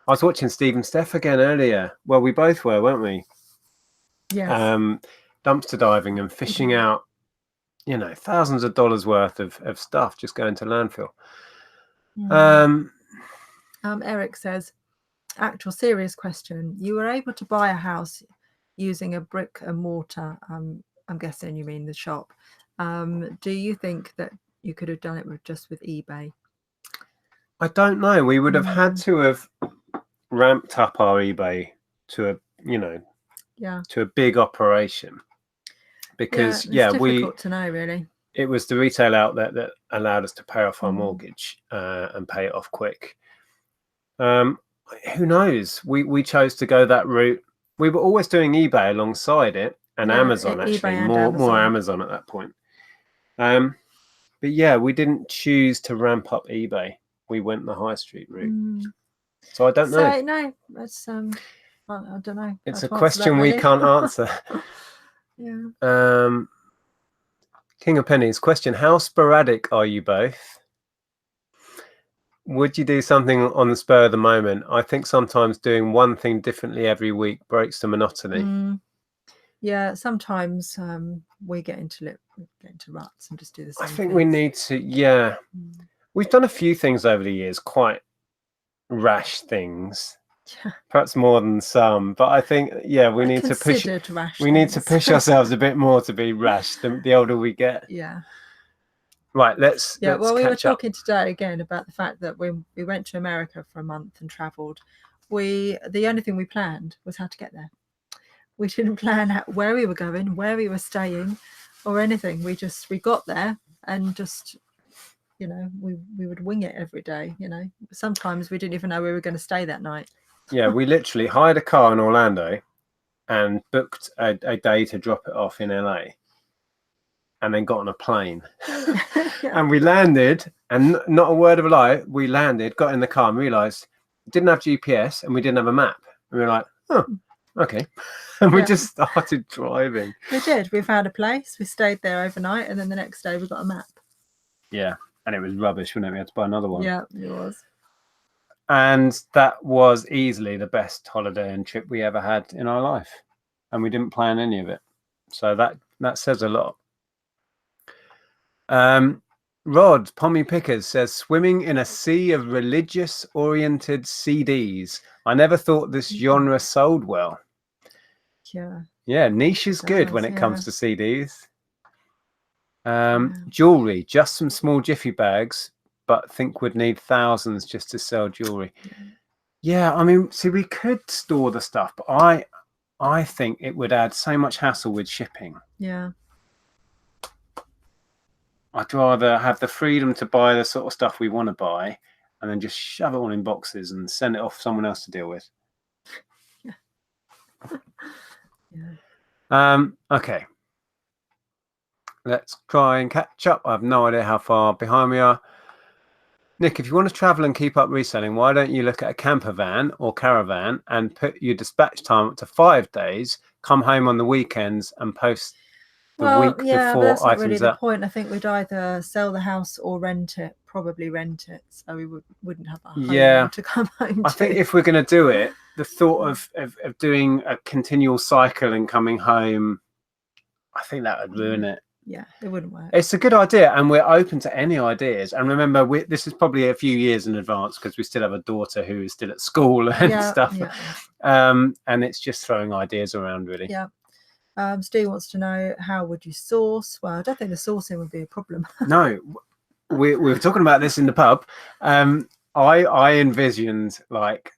I was watching Steve and Steph again earlier. Well, we both were, weren't we? Yes. Dumpster diving and fishing out, thousands of dollars worth of stuff just going to landfill. Eric says, actual serious question. You were able to buy a house using a brick and mortar. I'm guessing you mean the shop. Do you think that you could have done it just with eBay? I don't know. We would have had to have ramped up our eBay to a big operation, because it's difficult to know, really. It was the retail outlet that allowed us to pay off our mortgage and pay it off quick. Who knows? We chose to go that route. We were always doing eBay alongside it, and Amazon, actually, more Amazon at that point. But yeah, we didn't choose to ramp up eBay. We went the high street route. So I don't know. No, that's I don't know. It's a question we can't answer. Yeah. King of Pennies question: how sporadic are you both? Would you do something on the spur of the moment? I think sometimes doing one thing differently every week breaks the monotony. Yeah, sometimes we get into ruts and just do the same. I think we need to. Yeah, we've done a few things over the years quite rash things, perhaps more than some. But I think, yeah, we need to push. We need to push ourselves a bit more to be rash. The older we get. Yeah. Right. Let's. Yeah. Well, we were talking up. today again about the fact that we went to America for a month and travelled. The only thing we planned was how to get there. We didn't plan out where we were going, where we were staying, or anything. We got there and just, you know, we would wing it every day. You know, sometimes we didn't even know we were going to stay that night. Yeah, we literally hired a car in Orlando and booked a day to drop it off in LA, and then got on a plane. And we landed, and not a word of a lie, we landed, got in the car and realised we didn't have GPS and we didn't have a map. And we were like, oh, okay. And we just started driving. We did. We found a place. We stayed there overnight, and then the next day we got a map. Yeah, and it was rubbish, wasn't it? We had to buy another one. Yeah, it was. And that was easily the best holiday and trip we ever had in our life. And we didn't plan any of it. So that says a lot. Rod Pommy Pickers says, swimming in a sea of religious-oriented CDs. I never thought this genre sold well. Yeah. Yeah, niche is good when it comes to CDs. Jewelry, just some small jiffy bags, but think would need thousands just to sell jewelry. Yeah, I mean, see, we could store the stuff, but I think it would add so much hassle with shipping. Yeah. I'd rather have the freedom to buy the sort of stuff we want to buy and then just shove it all in boxes and send it off someone else to deal with. Yeah. Okay. Let's try and catch up. I have no idea how far behind we are. Nick, if you want to travel and keep up reselling, why don't you look at a camper van or caravan and put your dispatch time up to 5 days, come home on the weekends and post the week before that's not items really the point. I think we'd either sell the house or rent it, probably rent it, so we wouldn't have a home to come home I think if we're going to do it, the thought of doing a continual cycle and coming home, I think that would ruin it. Yeah, it wouldn't work. It's a good idea, and we're open to any ideas. And remember, this is probably a few years in advance because we still have a daughter who is still at school and stuff. Yeah. And it's just throwing ideas around, really. Yeah. Steve wants to know, how would you source? Well, I don't think the sourcing would be a problem. No, we were talking about this in the pub. I envisioned like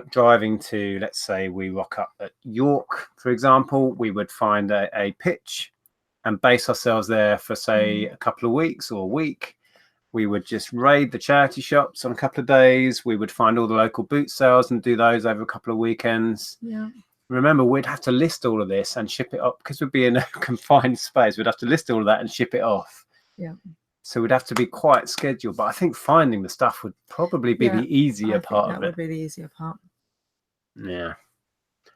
driving to, let's say we rock up at York, for example, we would find a pitch and base ourselves there for, say, a couple of weeks or a week. We would just raid the charity shops on a couple of days. We would find all the local boot sales and do those over a couple of weekends. Yeah. Remember, we'd have to list all of this and ship it up because we'd be in a confined space. We'd have to list all of that and ship it off. Yeah. So we'd have to be quite scheduled. But I think finding the stuff would probably be the easier part of it. That would be the easier part. Yeah.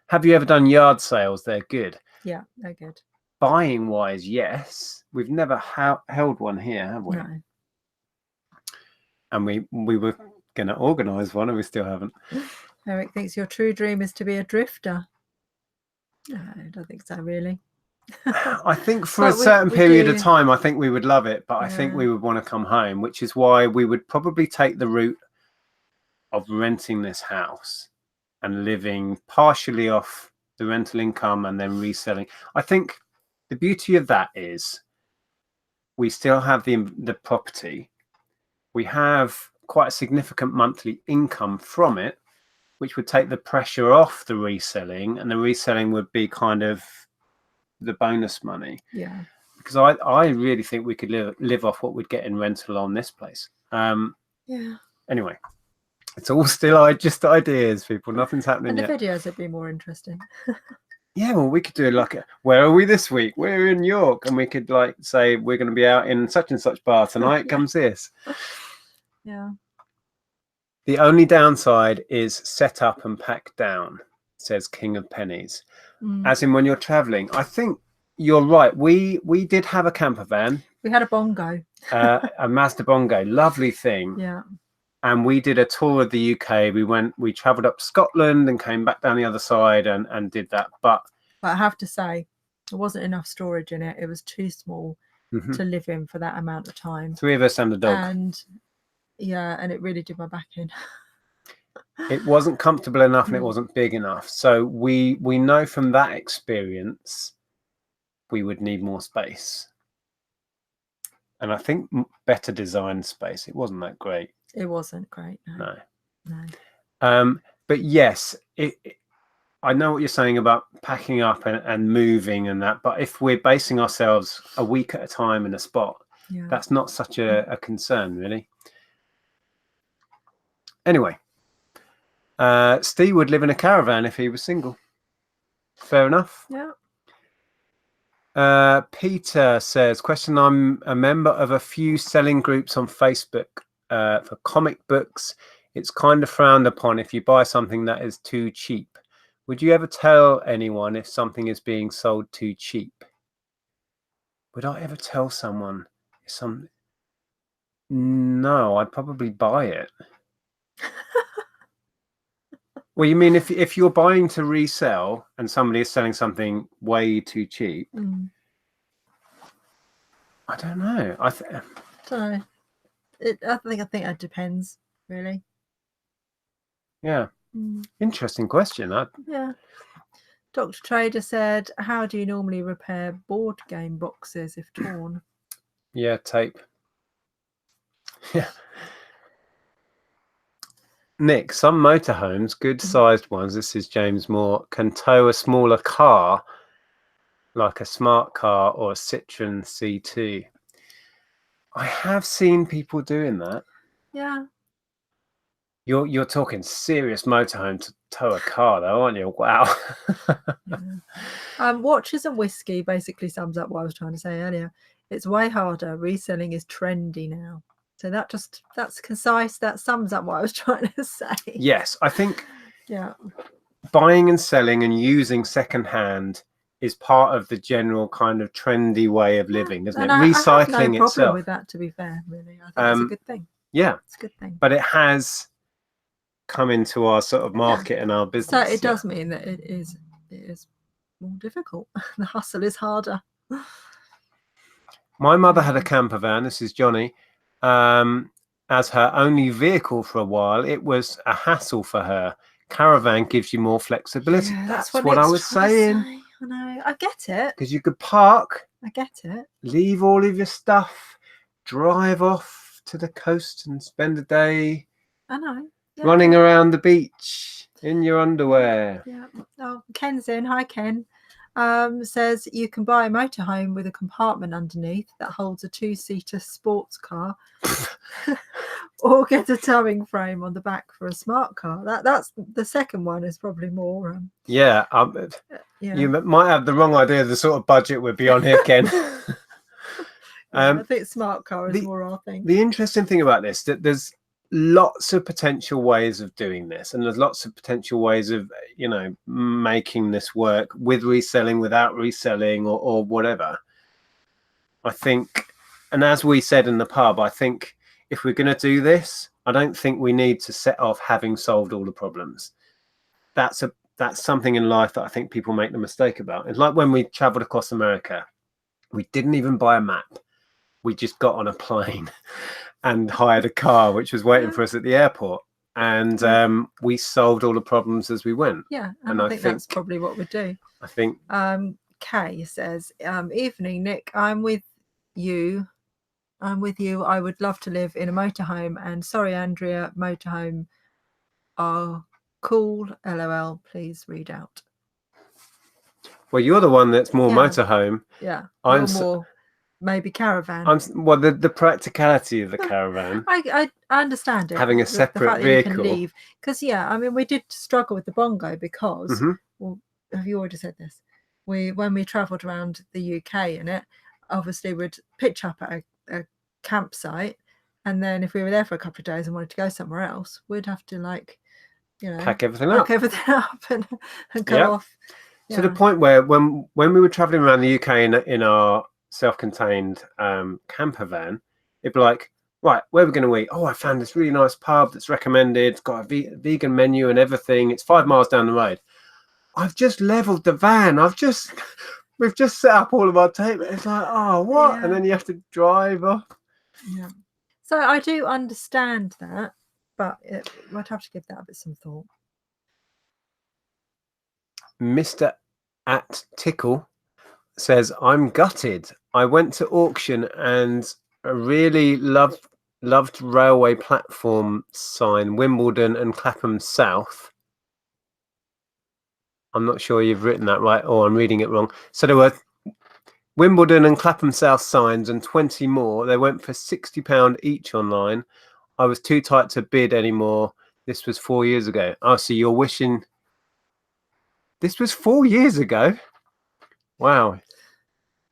Have you ever done yard sales? They're good. Yeah, they're good. Buying wise, yes. We've never held one here, have we? No. And we were going to organise one and we still haven't. Eric thinks your true dream is to be a drifter. No, I don't think so, really. I think for a certain period of time, I think we would love it, but I think we would want to come home, which is why we would probably take the route of renting this house and living partially off the rental income and then reselling. I think the beauty of that is we still have the property. We have quite a significant monthly income from it, which would take the pressure off the reselling, and the reselling would be kind of the bonus money. Yeah. Because I really think we could live off what we'd get in rental on this place. Yeah. Anyway, it's all still just ideas, people. Nothing's happening yet. And the videos would be more interesting. Yeah, well, we could do like where are we this week? We're in York, and we could like say we're going to be out in such and such bar tonight. Comes this. Yeah. The only downside is set up and pack down, says King of Pennies. As in when you're traveling. I think you're right. We did have a camper van. We had a bongo. A Mazda bongo. Lovely thing. Yeah. And we did a tour of the UK. We traveled up to Scotland and came back down the other side and did that. But I have to say, there wasn't enough storage in it. It was too small to live in for that amount of time. 3 of us and a dog. And yeah, and it really did my back in. It wasn't comfortable enough and it wasn't big enough. So we know from that experience we would need more space. And I think better design space. It wasn't that great. It wasn't great. No. No. But yes, I know what you're saying about packing up and moving and that. But if we're basing ourselves a week at a time in a spot, that's not such a concern, really. Anyway, Steve would live in a caravan if he was single. Fair enough. Yeah. Peter says, question, I'm a member of a few selling groups on Facebook for comic books. It's kind of frowned upon if you buy something that is too cheap. Would you ever tell anyone if something is being sold too cheap? Would I ever tell someone if some? No, I'd probably buy it. Well, you mean if you're buying to resell and somebody is selling something way too cheap? I don't know. I think it depends, really. Yeah. Interesting question. Yeah. Dr. Trader said, how do you normally repair board game boxes if torn? Yeah, tape. Yeah. Nick, some motorhomes, good sized ones, this is James Moore, can tow a smaller car like a smart car or a Citroen C2. I have seen people doing that. Yeah. You're talking serious motorhome to tow a car though, aren't you? Wow. Watches and whiskey basically sums up what I was trying to say earlier. It's way harder. Reselling is trendy now. So that's concise. That sums up what I was trying to say. Yes, I think buying and selling and using secondhand is part of the general kind of trendy way of living, isn't it? Recycling I have no itself. problem with that, to be fair, really. I think it's a good thing. Yeah. It's a good thing. But it has come into our sort of market and our business. So it does mean that it is more difficult. The hustle is harder. My mother had a camper van. This is Johnny. As her only vehicle for a while, it was a hassle for her. Caravan gives you more flexibility. Yeah, that's what I was saying. I know. I get it. Because you could park. I get it. Leave all of your stuff. Drive off to the coast and spend a day. I know. Yeah. Running around the beach in your underwear. Yeah. Oh, Ken's in. Hi, Ken. Says you can buy a motorhome with a compartment underneath that holds a 2-seater sports car, or get a towing frame on the back for a smart car. That's the second one is probably more. Yeah. You might have the wrong idea of the sort of budget would be on here, Ken. I think smart car is more our thing. The interesting thing about this that there's lots of potential ways of doing this, and there's lots of potential ways of making this work with reselling, without reselling, or whatever. I think, and as we said in the pub, I think if we're going to do this, I don't think we need to set off having solved all the problems. That's something in life that I think people make the mistake about. It's like when we traveled across America, we didn't even buy a map. We just got on a plane and hired a car which was waiting for us at the airport, and we solved all the problems as we went. Yeah, and I think that's probably what we do. I think Kay says, evening Nick, I'm with you. I would love to live in a motorhome, and sorry Andrea, motorhome are cool, lol, please read out. Well, you're the one that's more motorhome. Yeah, I'm more maybe caravan. Well, the practicality of the caravan. I understand it. Having a separate vehicle. Because I mean, we did struggle with the bongo because, well, have you already said this? When we travelled around the UK in it, obviously we'd pitch up at a campsite, and then if we were there for a couple of days and wanted to go somewhere else, we'd have to pack everything up and go off. To the point where when we were travelling around the UK in our self-contained camper van, it'd be like, right, where are we going to eat? Oh, I found this really nice pub that's recommended. It's got a vegan menu and everything. It's 5 miles down the road. I've just leveled the van. We've just set up all of our tape. It's like, oh, what? Yeah. And then you have to drive off. Yeah. So I do understand that, but I'd have to give that a bit some thought. Mr. at Tickle says, I'm gutted. I went to auction and a really loved railway platform sign, Wimbledon and Clapham South. I'm not sure you've written that right, or I'm reading it wrong. So there were Wimbledon and Clapham South signs and 20 more. They went for £60 each online. I was too tight to bid anymore. This was 4 years ago. Oh, so you're wishing this was 4 years ago? Wow.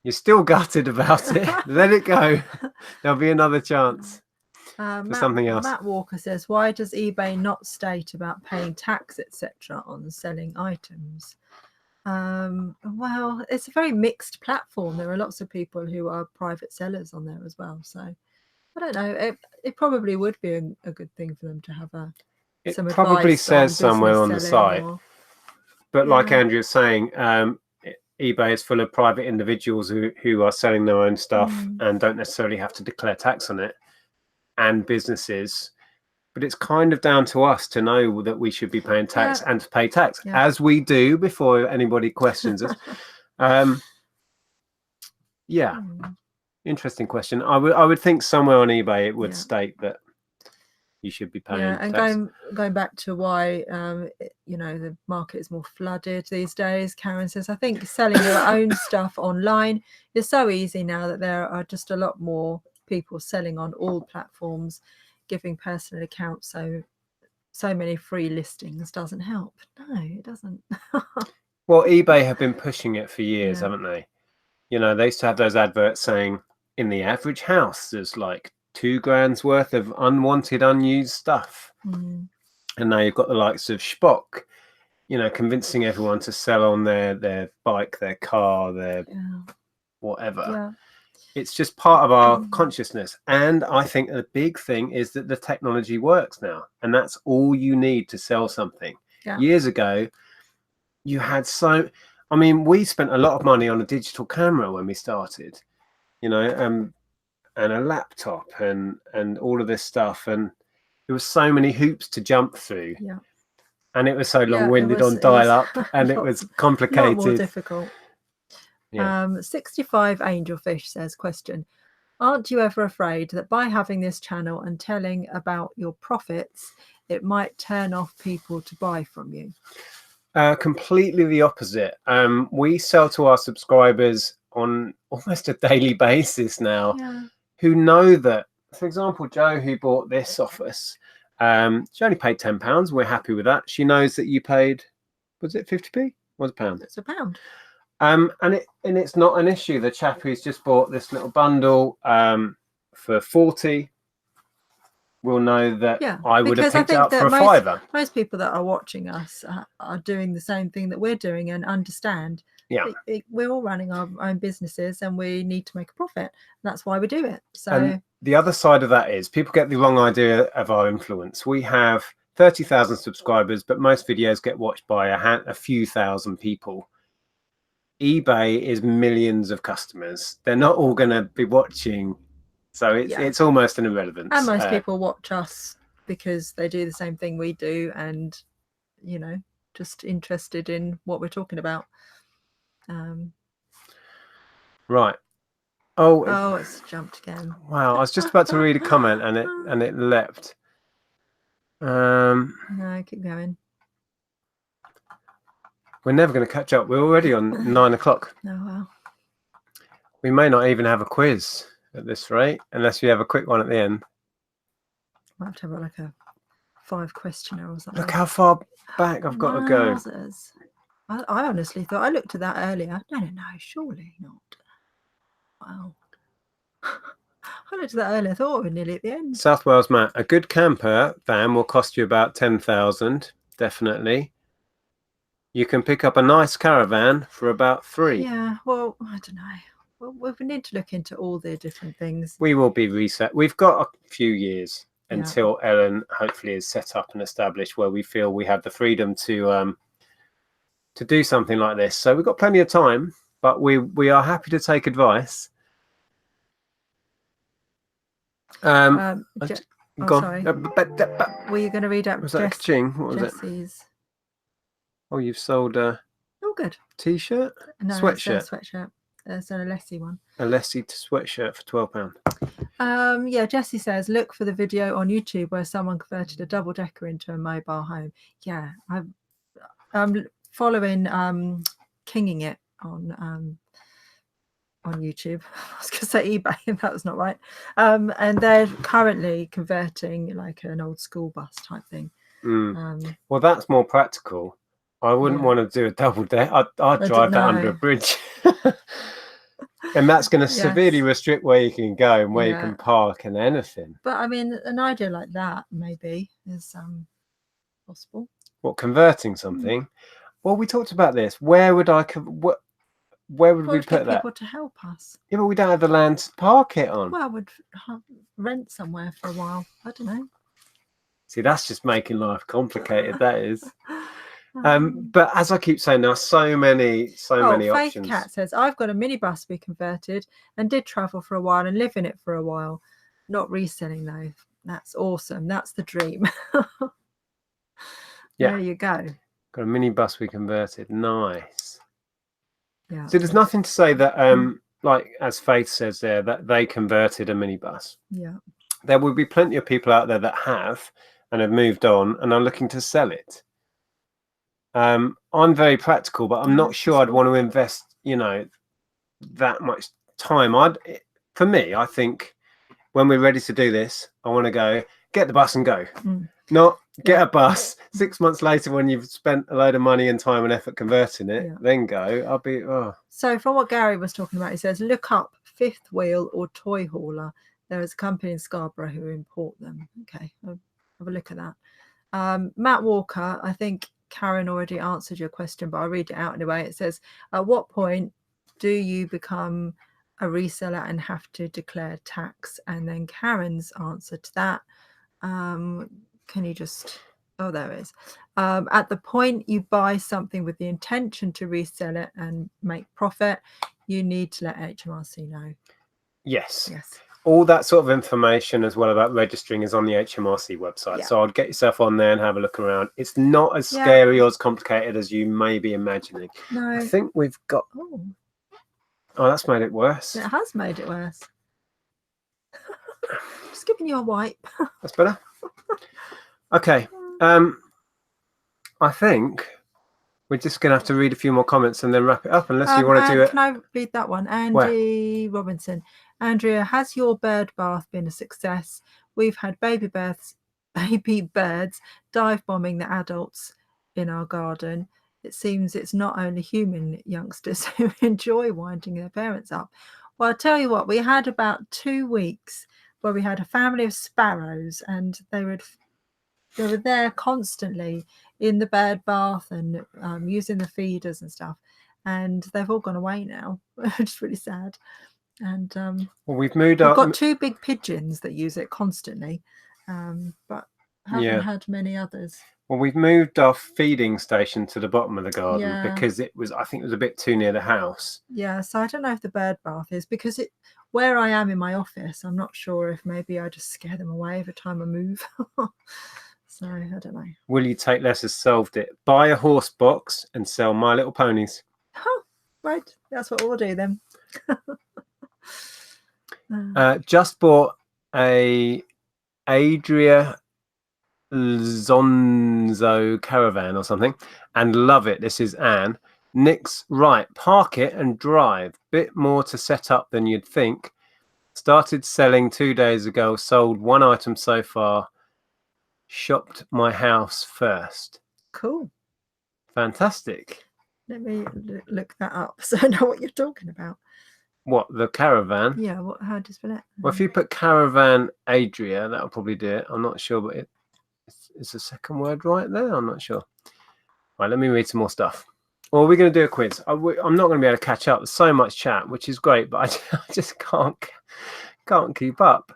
You're still gutted about it. Let it go. There'll be another chance for something else. Matt Walker says, why does eBay not state about paying tax, etc., on selling items? Well, it's a very mixed platform. There are lots of people who are private sellers on there as well. So I don't know. It probably would be a good thing for them to have some advice. It probably says somewhere on the site. But like Andrea's saying, eBay is full of private individuals who are selling their own stuff and don't necessarily have to declare tax on it, and businesses. But it's kind of down to us to know that we should be paying tax and to pay tax, as we do before anybody questions us. Interesting question. I would think somewhere on eBay it would state that you should be paying tax. And going back to why the market is more flooded these days, Karen says, I think selling your own stuff online is so easy now that there are just a lot more people selling on all platforms. Giving personal accounts so many free listings doesn't help. No, it doesn't. Well, eBay have been pushing it for years, haven't they? You know, they used to have those adverts saying in the average house there's like £2,000 worth of unwanted, unused stuff. And now you've got the likes of Spock, convincing everyone to sell on their bike, their car, their whatever. It's just part of our consciousness. And I think the big thing is that the technology works now. And that's all you need to sell something. Years ago, you had we spent a lot of money on a digital camera when we started, and a laptop and all of this stuff. And there was so many hoops to jump through. And it was so long-winded on dial-up, and it was complicated. A lot more difficult. 65 Angelfish says, question, aren't you ever afraid that by having this channel and telling about your profits, it might turn off people to buy from you? Completely the opposite. We sell to our subscribers on almost a daily basis now, who know that, for example, Joe, who bought this off us, she only paid £10. We're happy with that. She knows that you paid, was it 50p? Was a £1? It's a £1. And it's not an issue. The chap who's just bought this little bundle for 40 will know that I would have picked it up for a £5. Most people that are watching us are doing the same thing that we're doing and understand. We're all running our own businesses and we need to make a profit. That's why we do it. So and the other side of that is people get the wrong idea of our influence. We have 30,000 subscribers, but most videos get watched by a few thousand people. eBay is millions of customers. They're not all going to be watching, so it's almost an irrelevance. And most people watch us because they do the same thing we do, and just interested in what we're talking about. Right. Oh, it's jumped again. Wow, I was just about to read a comment and it leapt. No, keep going. We're never going to catch up. We're already on 9 o'clock. Oh, well. We may not even have a quiz at this rate, unless we have a quick one at the end. Might have to have like a 5-questioner or something. Look how far back I've got to go. I honestly thought, I looked at that earlier. No, surely not. Wow. I looked at that earlier. I thought we were nearly at the end. South Wales Matt, a good camper van will cost you about 10,000, definitely. You can pick up a nice caravan for about 3. Yeah, well, I don't know. Well, we need to look into all the different things. We will be reset. We've got a few years until Ellen hopefully is set up and established where we feel we have the freedom to do something like this. So we've got plenty of time, but we are happy to take advice. Go Gone. sorry. But Were you going to read out was that a ka-ching? What was Jesse's? Oh, you've sold a good t-shirt? No, Sweatshirt. it's a sweatshirt. It's an Alessi one. Alessi sweatshirt for £12. Yeah, Jesse says, look for the video on YouTube where someone converted a double decker into a mobile home. Yeah, I'm following Kinging It on YouTube. I was going to say eBay, and that was not right. And they're currently converting like an old school bus type thing. Well, that's more practical. I wouldn't want to do a double deck. I'd drive that under a bridge. And that's going to severely restrict where you can go and where you can park and anything. But I mean, an idea like that maybe is possible. What, converting something? Well, we talked about this. Where would I? Where would we put that? People to help us. Yeah, but we don't have the land to park it on. Well, I would rent somewhere for a while. I don't know. See, that's just making life complicated. That is. But as I keep saying, there are so many Faith options. Cat says, I've got a minibus we converted and did travel for a while and live in it for a while. Not reselling though. That's awesome. That's the dream. Yeah. There you go. Got a minibus we converted. Nice. Yeah. So there's nothing to say that, like as Faith says there, that they converted a minibus. Yeah. There will be plenty of people out there that have and have moved on and are looking to sell it. I'm very practical, but I'm not sure I'd want to invest, that much time. For me, I think when we're ready to do this, I want to go get the bus and go. Not get a bus 6 months later when you've spent a load of money and time and effort converting it, then go. I'll be So from what Gary was talking about, he says look up fifth wheel or toy hauler. There is a company in Scarborough who import them. Okay, I'll have a look at that. Matt Walker, I think Karen already answered your question, but I'll read it out anyway. It says, at what point do you become a reseller and have to declare tax? And then Karen's answer to that, can you just, there it is. At the point you buy something with the intention to resell it and make profit, you need to let HMRC know. Yes. All that sort of information as well about registering is on the HMRC website. So I'd get yourself on there and have a look around. It's not as scary or as complicated as you may be imagining. No. I think we've got... Oh, that's made it worse. It has made it worse. Just giving you a wipe. That's better. Okay. I think we're just going to have to read a few more comments and then wrap it up, unless you want to do it. Can I read that one? Andy Robinson. Andrea, has your bird bath been a success? We've had baby birds dive bombing the adults in our garden. It seems it's not only human youngsters who enjoy winding their parents up. Well, I'll tell you what, we had about 2 weeks where we had a family of sparrows, and they were there constantly in the bird bath and using the feeders and stuff. And they've all gone away now, which is really sad. And well, we've moved up. We've got 2 big pigeons that use it constantly, but haven't had many others. Well, we've moved our feeding station to the bottom of the garden because I think it was a bit too near the house. Yeah, so I don't know if the bird bath is, because where I am in my office, I'm not sure if maybe I just scare them away every time I move. So I don't know. Will you take less has solved it? Buy a horse box and sell My Little Ponies. Oh, right, that's what we'll do then. Just bought a Adria Zonzo caravan or something and love it. This is Anne. Nick's right. Park it and drive. Bit more to set up than you'd think. Started selling 2 days ago. Sold 1 item so far. Shopped my house first. Cool. Fantastic. Let me look that up so I know what you're talking about. What, the caravan? Yeah, how do you spell it? Well, if you put caravan Adria, that'll probably do it. I'm not sure, but it's the second word right there. I'm not sure. Right, let me read some more stuff. Or we're going to do a quiz. I'm not going to be able to catch up. There's so much chat, which is great, but I just can't keep up.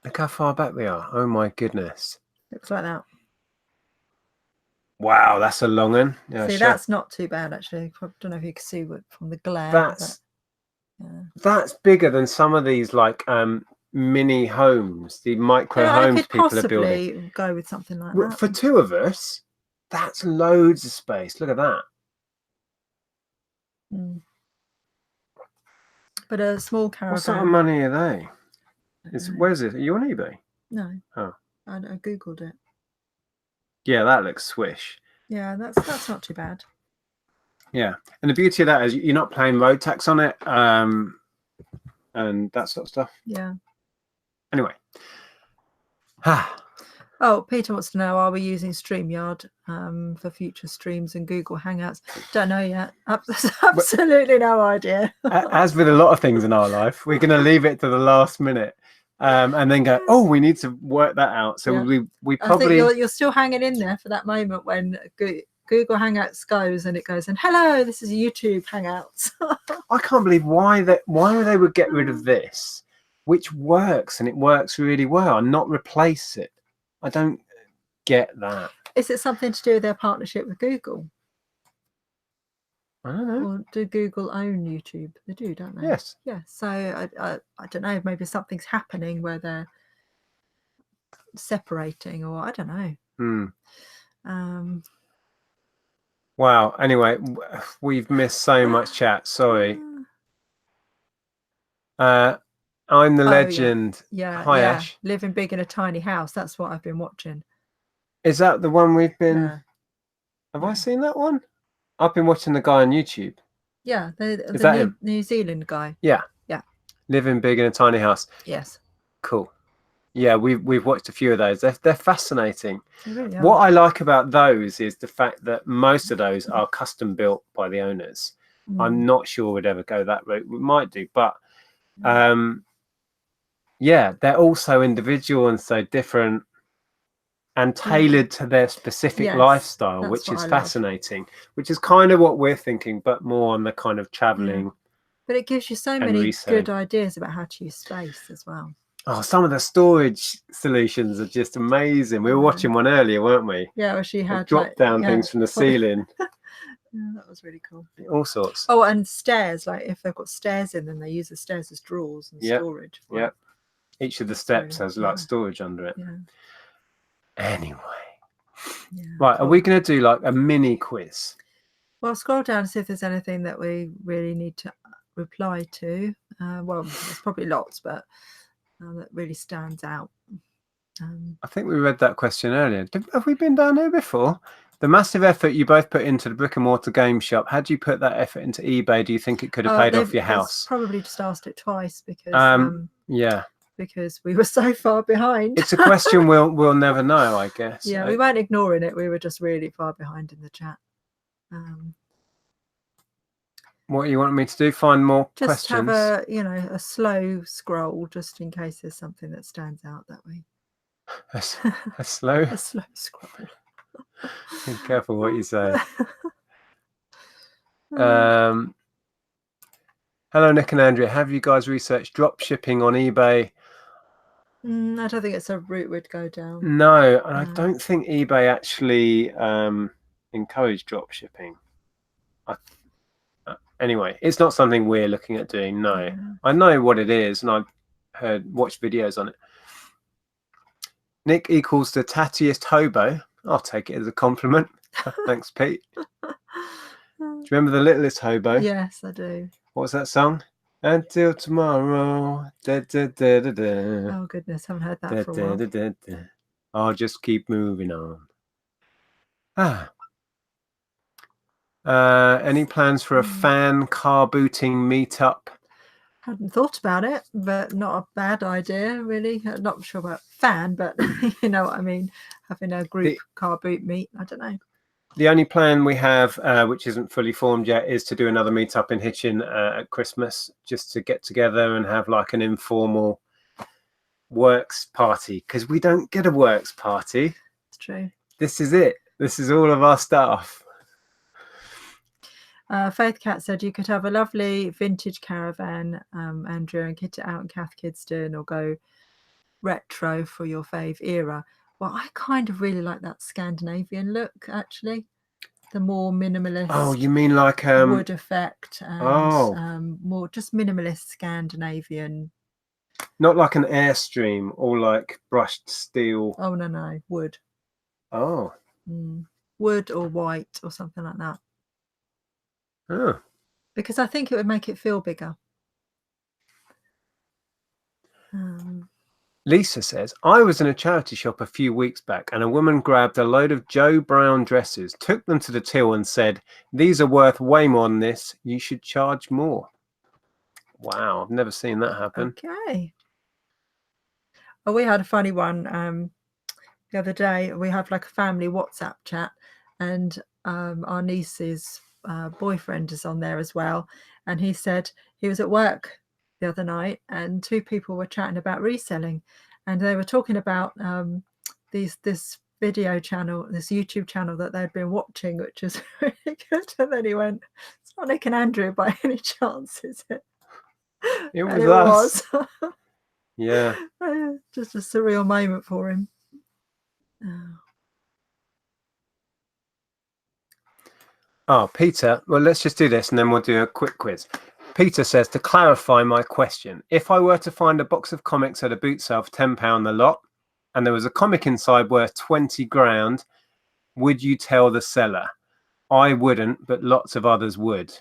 Look how far back we are. Oh my goodness. Looks like that. Wow, that's a long one. Yeah, see, that's not too bad actually. I don't know if you can see from the glare. That's bigger than some of these like mini homes, the micro I homes could people are building. possibly go with something like that. For two of us, that's loads of space. Look at that. Mm. But a small caravan. What sort of money are they? Where's it? Are you on eBay? No. Oh. I googled it. Yeah, that looks swish. Yeah, that's not too bad. Yeah, and the beauty of that is you're not paying road tax on it, and that sort of stuff. Yeah. Anyway. Oh, Peter wants to know, are we using StreamYard for future streams and Google Hangouts? Don't know yet. Absolutely no idea. As with a lot of things in our life, we're going to leave it to the last minute and then go, oh, we need to work that out. So yeah. we probably... I think you're still hanging in there for that moment when Google Hangouts goes and it goes, and hello, this is YouTube Hangouts. I can't believe why they would get rid of this, which works, and it works really well, and not replace it. I don't get that. Is it something to do with their partnership with Google? I don't know. Or do Google own YouTube? They do, don't they? Yes. Yeah. So I don't know. Maybe something's happening where they're separating, or I don't know. Wow. Anyway, we've missed so much chat. Sorry. I'm the legend. Yeah. Hi, Ash. Living big in a tiny house. That's what I've been watching. Is that the one we've been? Yeah. Have I seen that one? I've been watching the guy on YouTube. Yeah, the New Zealand guy. Yeah. Yeah. Living big in a tiny house. Yes. Cool. Yeah, we've watched a few of those. They're fascinating. They really are. What I like about those is the fact that most of those are custom built by the owners. I'm not sure we'd ever go that route. We might do, but yeah, they're all so individual and so different and tailored to their specific lifestyle, which is fascinating, which is kind of what we're thinking, but more on the kind of traveling. But it gives you so many good ideas about how to use space as well. Oh, some of the storage solutions are just amazing. We were watching one earlier, weren't we? Yeah, where she had drop down things from the ceiling. Yeah, that was really cool. All sorts. Oh, and stairs. Like if they've got stairs in, then they use the stairs as drawers and storage. Yeah. Each of the steps has like storage under it. Yeah. Anyway. Yeah, right, are we going to do like a mini quiz? Well, scroll down and see if there's anything that we really need to reply to. Well, there's probably lots, but that really stands out. I think we read that question earlier. Have we been down here before? The massive effort you both put into the brick and mortar game shop. Had you put that effort into eBay, do you think it could have paid off your house? Probably just asked it twice because yeah, because we were so far behind. It's a question we'll never know, I guess. Yeah, we weren't ignoring it. We were just really far behind in the chat. What you want me to do? Find more questions? Just have a slow scroll, just in case there's something that stands out that way. A slow scroll. Be careful what you say. Hello, Nick and Andrea. Have you guys researched drop shipping on eBay? I don't think it's a route we'd go down. No, and I don't think eBay actually encouraged drop shipping. Anyway, it's not something we're looking at doing. No, yeah. I know what it is, and I've watched videos on it. Nick equals the tattiest hobo. I'll take it as a compliment. Thanks, Pete. Do you remember The Littlest Hobo? Yes, I do. What's that song? Until tomorrow. Da, da, da, da, da. Oh, goodness. Haven't heard that for a while. Da, da, da. I'll just keep moving on. Any plans for a fan car booting meetup? Hadn't thought about it, but not a bad idea, really. Not sure about fan, but you know what I mean. Having a group car boot meet, I don't know. The only plan we have, which isn't fully formed yet, is to do another meetup in Hitchin at Christmas, just to get together and have like an informal works party, because we don't get a works party. It's true. This is it. This is all of our stuff. Faith Cat said you could have a lovely vintage caravan, Andrea, and kit it out in Cath Kidston, or go retro for your fave era. Well, I kind of really like that Scandinavian look, actually. The more minimalist. Oh, you mean like wood effect and more just minimalist Scandinavian Not like an Airstream or like brushed steel. Oh, no, wood. Oh. Wood or white or something like that. Oh. Because I think it would make it feel bigger. Lisa says, I was in a charity shop a few weeks back and a woman grabbed a load of Joe Brown dresses, took them to the till and said, these are worth way more than this. You should charge more. Wow, I've never seen that happen. Okay. Oh, we had a funny one the other day. We have like a family WhatsApp chat, and our niece's boyfriend is on there as well. And he said he was at work the other night and two people were chatting about reselling, and they were talking about this video channel, this YouTube channel that they'd been watching, which is really good. And then he went, it's not Nick and Andrea by any chance, is it? It was. Yeah. Just a surreal moment for him. Oh, Peter, well, let's just do this and then we'll do a quick quiz. Peter says, to clarify my question, if I were to find a box of comics at a boot sale for £10 a lot and there was a comic inside worth 20 grand, would you tell the seller? I wouldn't, but lots of others would.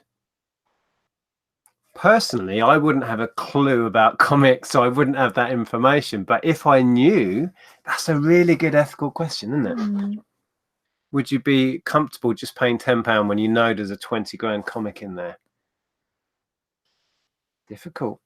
Personally, I wouldn't have a clue about comics, so I wouldn't have that information. But if I knew, that's a really good ethical question, isn't it? Would you be comfortable just paying £10 when you know there's a 20 grand comic in there? Difficult.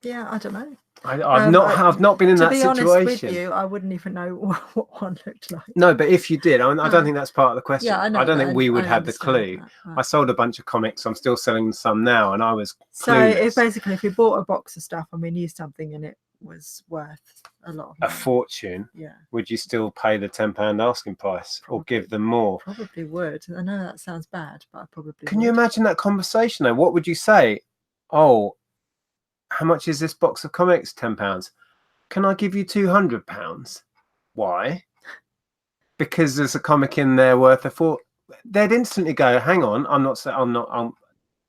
Yeah, I don't know. I've not been in that situation. To be honest with you, I wouldn't even know what one looked like. No, but if you did, I don't think that's part of the question. Yeah, I know. I don't think we would have the clue. I sold a bunch of comics. I'm still selling some now, and I was clueless. So if you bought a box of stuff and we knew something and it was worth a lot of money, a fortune, would you still pay the £10 asking price or give them more? Probably would. I know that sounds bad, but I probably Can you imagine that conversation though? What would you say? Oh, how much is this box of comics? £10. Can I give you £200? Why? Because there's a comic in there worth a fortune. They'd instantly go, hang on,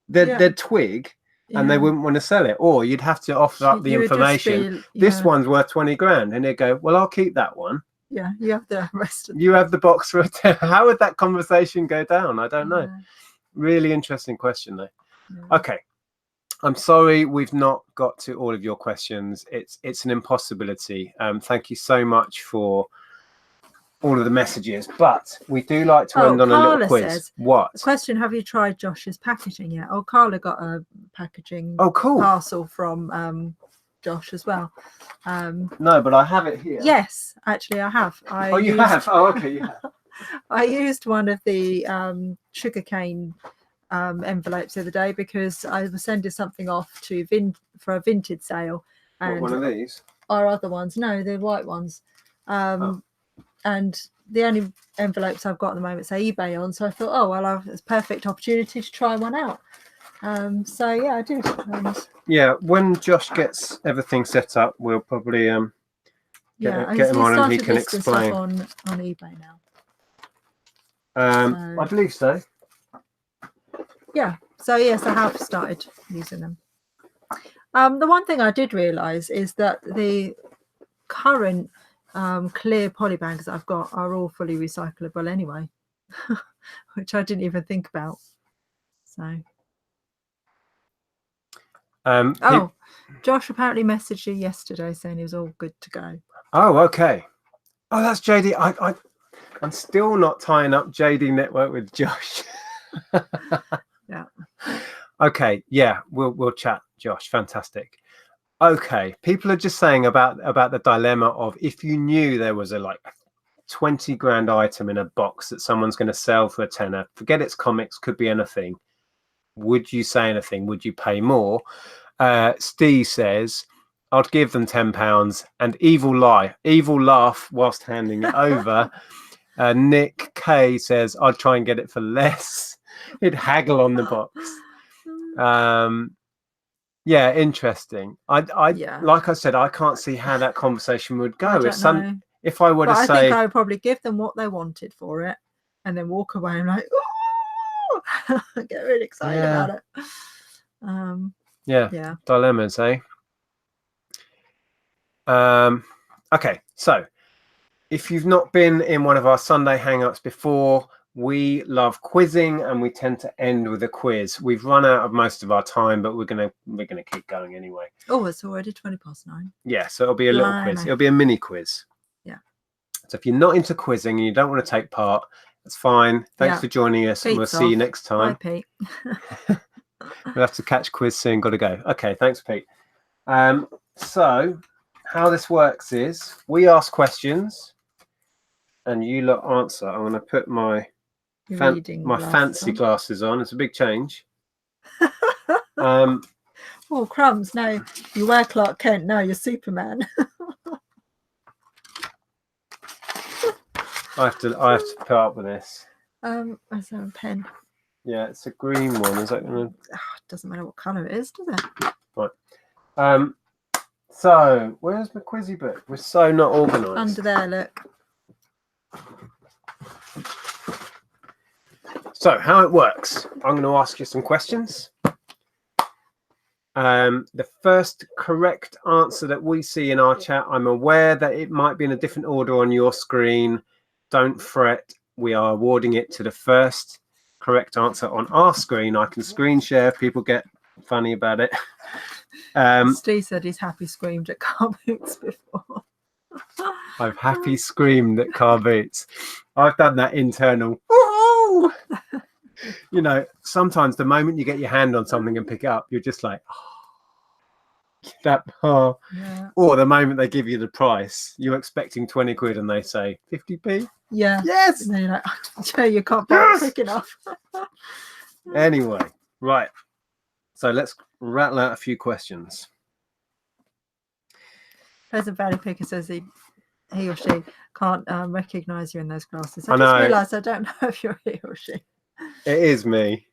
they'd twig and they wouldn't want to sell it. Or you'd have to offer up the information. This one's worth 20 grand. And they'd go, well, I'll keep that one. Yeah, you have the rest of them. You have the box for how would that conversation go down? I don't know. Really interesting question though. Okay. I'm sorry we've not got to all of your questions. It's an impossibility. Thank you so much for all of the messages, but we do like to end on a little quiz. Says, what? Question, have you tried Josh's packaging yet? Oh, Carla got a packaging cool parcel from Josh as well. No, but I have it here. Yes, actually I have. You have? Oh, okay, you have. I used one of the sugarcane envelopes the other day because I was sending something off to for a vintage sale. And one of these? Our other ones? No, the white ones. And the only envelopes I've got at the moment say eBay on, so I thought, oh well, it's a perfect opportunity to try one out. So yeah, I did. Yeah, when Josh gets everything set up, we'll probably get him on and he can explain. On eBay now. I believe so. Yeah. So yes, I have started using them. The one thing I did realise is that the current clear poly bags I've got are all fully recyclable anyway, which I didn't even think about. So Josh apparently messaged you yesterday saying he was all good to go. Oh, okay. Oh, that's JD. I'm still not tying up JD Network with Josh. Yeah. Okay. Yeah, we'll chat, Josh. Fantastic. Okay, people are just saying about the dilemma of if you knew there was a 20 grand item in a box that someone's going to sell for a tenner, forget it's comics, could be anything. Would you say anything? Would you pay more? Steve says, I'd give them £10 and evil laugh whilst handing it over. Nick K says, I'd try and get it for less. He'd haggle on the box. Yeah, interesting. Like I said, I can't see how that conversation would go. If I were to say, I think I would probably give them what they wanted for it, and then walk away and get really excited about it. Yeah. Dilemmas, eh? Okay, so if you've not been in one of our Sunday Hangouts before, we love quizzing, and we tend to end with a quiz. We've run out of most of our time, but we're gonna keep going anyway. Oh, it's already 9:20. Yeah, so it'll be a little quiz. It'll be a mini quiz. Yeah. So if you're not into quizzing and you don't want to take part, that's fine. Thanks for joining us, and we'll see you next time. Bye, Pete. We'll have to catch quiz soon. Got to go. Okay, thanks, Pete. So how this works is we ask questions and you lot answer. I'm going to put my fancy glasses on. It's a big change. Oh, crumbs. No, you wear Clark Kent. No, you're Superman. I have to put up with this. I have a pen. Yeah, it's a green one. Is that going to? It doesn't matter what colour it is, does it? Right. So where's my quizzy book? We're so not organised. Under there, look. So how it works? I'm going to ask you some questions. The first correct answer that we see in our chat, I'm aware that it might be in a different order on your screen. Don't fret. We are awarding it to the first correct answer on our screen. I can screen share. People get funny about it. Steve said he's happy screamed at car boots before. I've happy screamed at car boots. I've done that internal. Ooh! You know, sometimes the moment you get your hand on something and pick it up, you're just like, oh. Yeah. Or the moment they give you the price, you're expecting 20 quid and they say 50p. Yeah. Yes. And then you're like, you can't buy it quick enough. Anyway, right. So let's rattle out a few questions. President Valley Picker says he or she can't recognise you in those glasses. I just realised I don't know if you're he or she. It is me.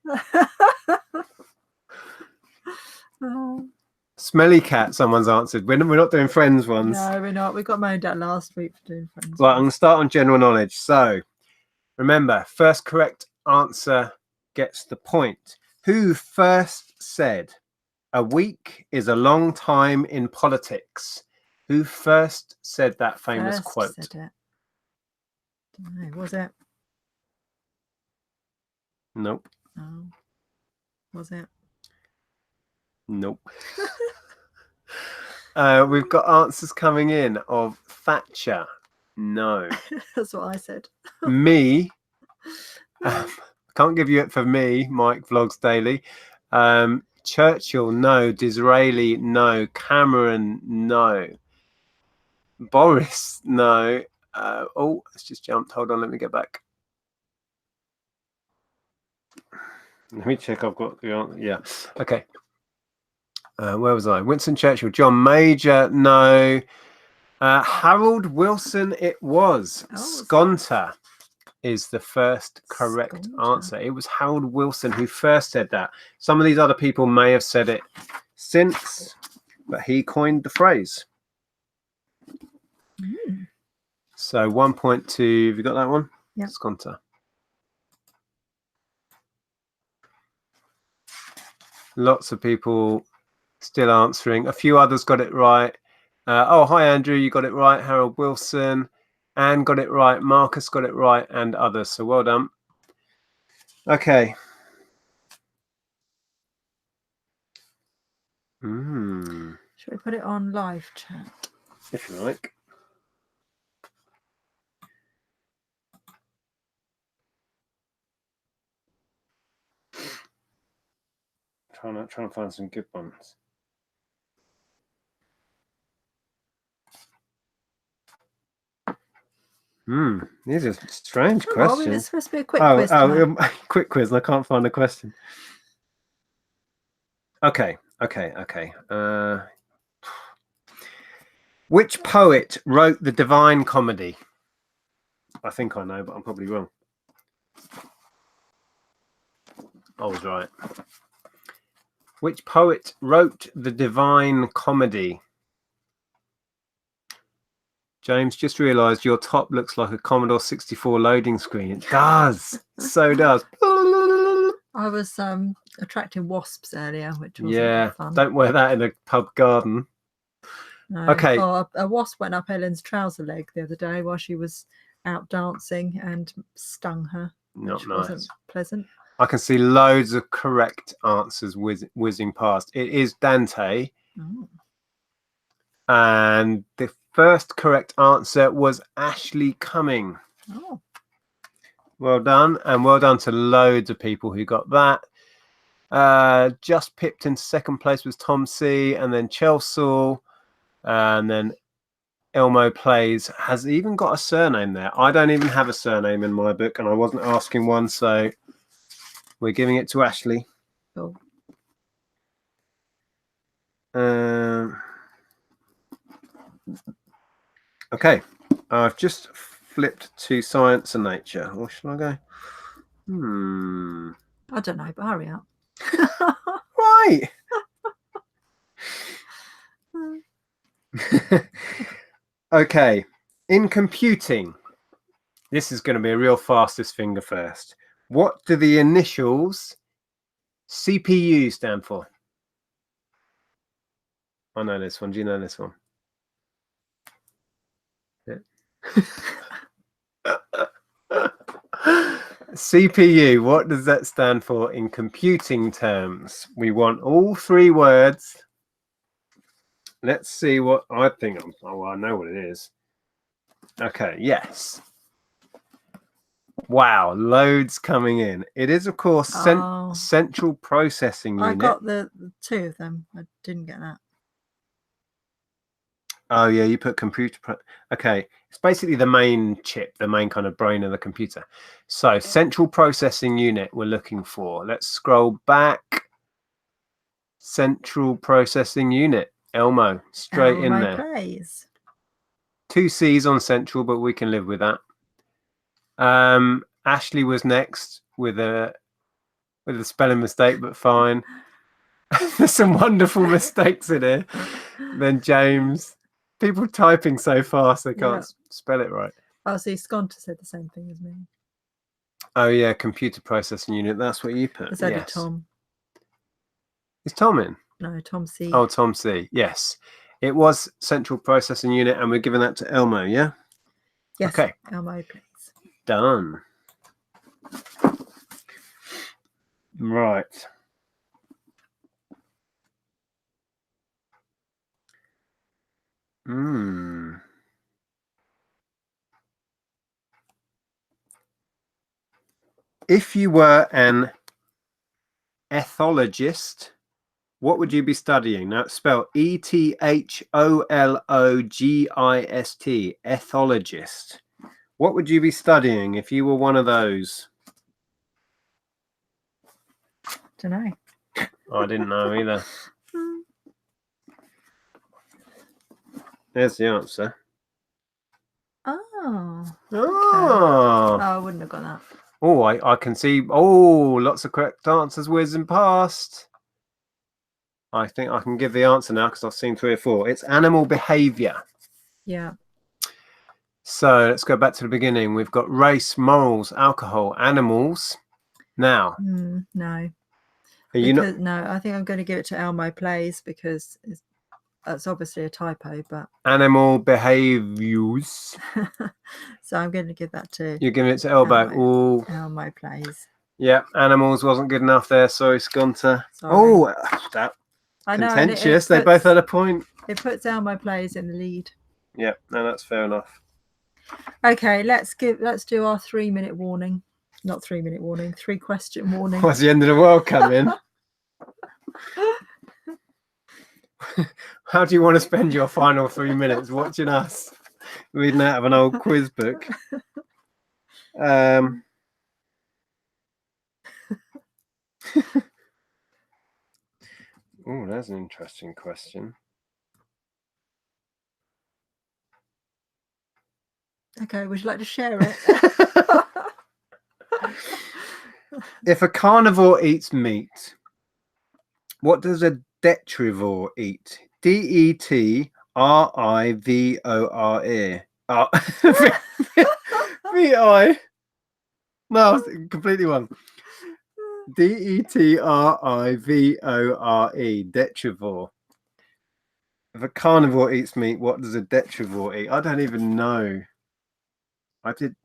Smelly cat, someone's answered. We're not doing friends ones. No, we're not. We got moaned at last week for doing friends. Right, I'm going to start on general knowledge. So remember, first correct answer gets the point. Who first said a week is a long time in politics? Who first said that famous quote? Said it. Don't know, was it? Nope. Oh. Was it? Nope. We've got answers coming in of Thatcher. No. That's what I said. Me. Can't give you it for me, Mike Vlogs Daily. Churchill, no. Disraeli, no. Cameron, no. Boris, no. Oh, it's just jumped. Hold on, let me get back. Let me check. I've got the answer. Yeah. Okay. Where was I? Winston Churchill. John Major, no. Harold Wilson, it was. Sconter is the first correct answer. It was Harold Wilson who first said that. Some of these other people may have said it since, but he coined the phrase. So 1.2. Have you got that one? Yeah. Sconter. Lots of people still answering. A few others got it right. Oh, hi, Andrew. You got it right. Harold Wilson. Anne got it right. Marcus got it right. And others. So well done. Okay. Should we put it on live chat? If you like. Trying to find some good ones. These are strange questions. It's supposed to be a quick quiz. Quick quiz, and I can't find a question. Okay. Which poet wrote the Divine Comedy? I think I know, but I'm probably wrong. I was right. Which poet wrote the Divine Comedy? James, just realised your top looks like a Commodore 64 loading screen. It does. So does. I was attracting wasps earlier, which was yeah, fun. Don't wear that in a pub garden. No. Okay. Oh, a wasp went up Ellen's trouser leg the other day while she was out dancing and stung her, Not which nice. wasn't pleasant. I can see loads of correct answers whizzing past. It is Dante. Oh. And the first correct answer was Ashley Cumming. Oh. Well done. And well done to loads of people who got that. Just pipped into second place was Tom C. And then Chelsea. And then Elmo Plays has even got a surname there. I don't even have a surname in my book, and I wasn't asking one, so we're giving it to Ashley. Oh. Okay, I've just flipped to Science and Nature. Or should I go? I don't know, but hurry up. Right. Okay, in computing, this is going to be a real fastest finger first. What do the initials CPU stand for? I know this one. Do you know this one? Yeah. CPU, what does that stand for in computing terms? We want all three words. Let's see what I think. Oh, I know what it is. Okay, yes. Wow, loads coming in. It is, of course, central processing unit. I got the two of them. I didn't get that. Oh, yeah, you put computer. Okay, it's basically the main chip, the main kind of brain of the computer. So, central processing unit we're looking for. Let's scroll back. Central processing unit. Elmo, straight in there. Plays. 2 C's on central, but we can live with that. Ashley was next with a spelling mistake, but fine. There's some wonderful mistakes in here. Then James. People typing so fast they can't spell it right. Oh, see, Sconta said the same thing as me. Oh, yeah, computer processing unit. That's what you put. So did Tom. Is Tom in? No, Tom C. Oh, Tom C. Yes. It was central processing unit, and we're giving that to Elmo, yeah? Yes. Okay. Elmo, please. Done. Right. If you were an ethologist, what would you be studying? Now it's spelled ethologist. Ethologist. What would you be studying if you were one of those? Don't know. I didn't know either. There's the answer. Oh. Okay. Oh, I wouldn't have got that. Oh, I can see. Oh, lots of correct answers whizzing past. I think I can give the answer now because I've seen 3 or 4. It's animal behavior. Yeah. So let's go back to the beginning. We've got race, morals, alcohol, animals. Now. No. No, I think I'm going to give it to Elmo Plays because that's obviously a typo, but animal behaviors. So I'm going to give that to. You're giving it to Elmo. Elmo Plays. Yeah, animals wasn't good enough there. Sorry, Sconta. Sorry. Oh, that contentious. They both had a point. It puts Elmo Plays in the lead. Yeah, no, that's fair enough. Okay, let's do our 3-minute warning. Not 3-minute warning, 3-question warning. What's the end of the world coming? How do you want to spend your final 3 minutes watching us reading out of an old quiz book? Oh, that's an interesting question. Okay, would you like to share it? If a carnivore eats meat, what does a detrivore eat? Detrivore. Oh, V-I. No, I was completely wrong. Detrivore. Detrivore. If a carnivore eats meat, what does a detrivore eat? I don't even know. I did.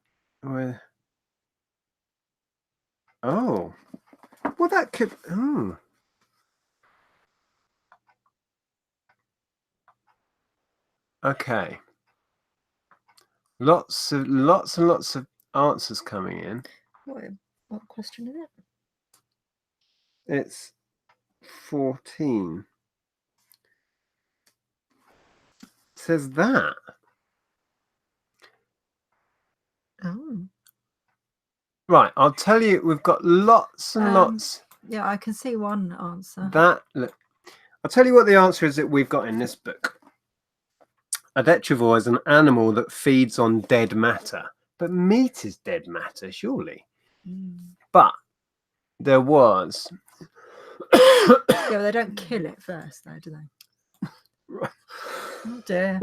Oh, well, that could. Oh. Okay. Lots and lots of answers coming in. What question is it? It's 14. It says that. Oh. Right, I'll tell you, we've got lots and lots. Yeah, I can see one answer. Look, I'll tell you what the answer is that we've got in this book. A detrivore is an animal that feeds on dead matter. But meat is dead matter, surely. But there was. Yeah, but they don't kill it first, though, do they? Right. Oh dear.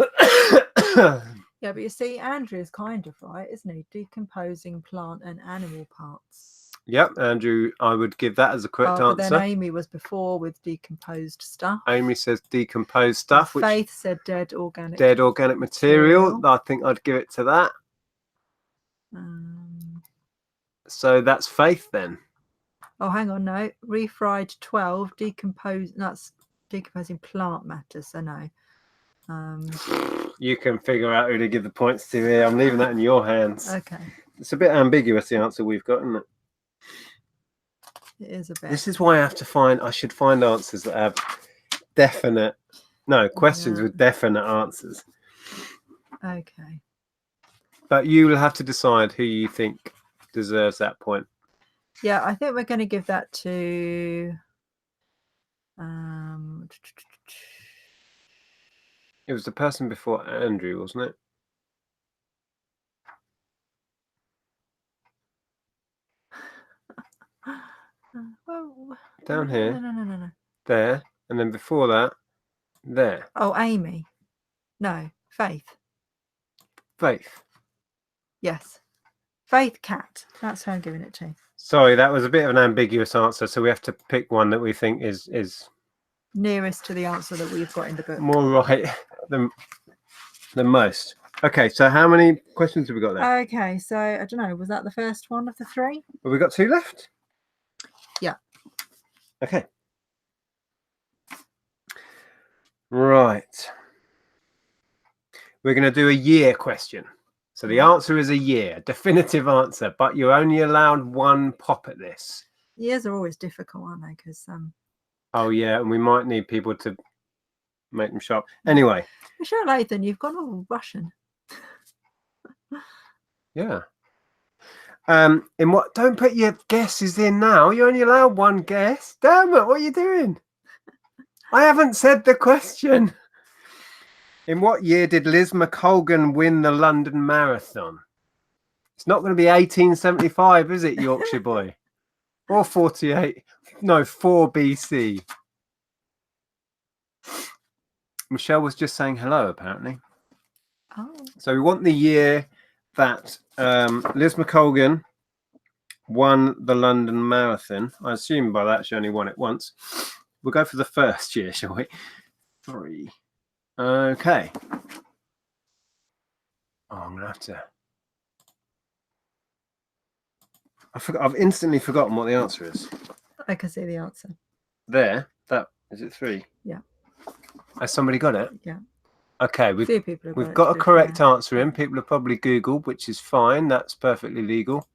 Yeah, but you see, Andrew's kind of right, isn't he? Decomposing plant and animal parts. Yep, Andrew, I would give that as a correct but answer. Then Amy was before with decomposed stuff. Amy says decomposed stuff. Which Faith said dead organic material. I think I'd give it to that. So that's Faith then. Oh, hang on, no. Refried 12, that's decomposing plant matter, so no. You can figure out who to give the points to here. I'm leaving that in your hands. Okay. It's a bit ambiguous, the answer we've got, isn't it? It is a bit. This is why I should find answers that have questions with definite answers. Okay. But you will have to decide who you think deserves that point. Yeah, I think we're going to give that to it was the person before Andrew, wasn't it? Well, down here. No. There, and then before that, there. Oh, Amy. No, Faith. Faith. Yes. Faith Cat. That's who I'm giving it to. Sorry, that was a bit of an ambiguous answer, so we have to pick one that we think is nearest to the answer that we've got in the book. More right than most. Okay, so how many questions have we got there? Okay, so I don't know. Was that the first one of the three? Have we got two left? Yeah. Okay. Right. We're going to do a year question. So the answer is a year, definitive answer, but you're only allowed one pop at this. Years are always difficult, aren't they? Because oh yeah, and we might need people to make them sharp. Anyway. Michelle Lathan, you've gone all Russian. Yeah. In what? Don't put your guesses in now. You're only allowed one guess. Damn it! What are you doing? I haven't said the question. In what year did Liz McColgan win the London Marathon? It's not going to be 1875, is it, Yorkshire boy? Or 48? No, 4 BC. Michelle was just saying hello, apparently. Oh. So we want the year that Liz McColgan won the London Marathon. I assume by that she only won it once. We'll go for the first year, shall we? 3. Okay. Oh, I'm gonna have to. I've instantly forgotten what the answer is. I can see the answer. There. That is it. 3. Yeah. Has somebody got it? Yeah. Okay, we've got a correct answer in. People have probably Googled, which is fine. That's perfectly legal.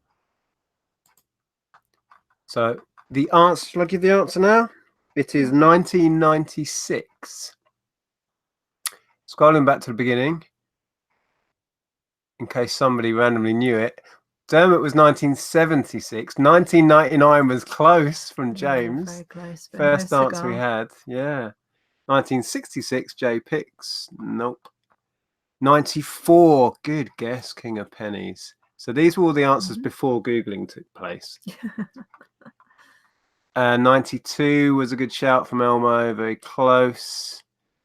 So the answer, shall I give the answer now? It is 1996. Scrolling back to the beginning, in case somebody randomly knew it. Dermot was 1976. 1999 was close from James. Very close. First answer we had. Yeah. 1966, Jay picks. Nope. 94, good guess, King of Pennies. So these were all the answers before Googling took place. 92 was a good shout from Elmo, very close.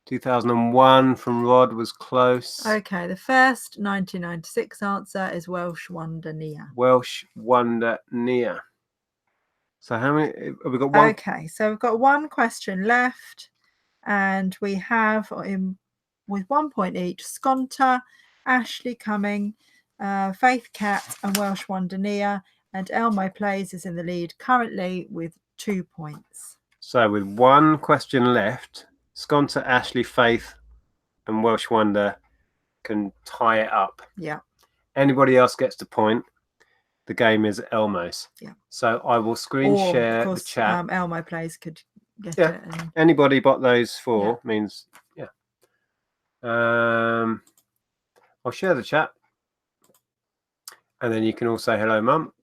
2001 from Rod was close. Okay, the first 1996 answer is Welsh Wonder Nia. Welsh Wonder Nia. So how many have we got? One. Okay, so we've got one question left. And we have with 1 point each, Sconta, Ashley Cumming, Faith Cat and Welsh Wonder Nia, and Elmo Plays is in the lead currently with 2 points. So with one question left, Sconta, Ashley, Faith and Welsh Wonder can tie it up. Yeah. Anybody else gets the point. The game is Elmo's. Yeah. So I will screen share of course, the chat. Elmo Plays could get Yeah. it. And... Anybody but those four means, yeah. I'll share the chat. And then you can all say hello, Mum.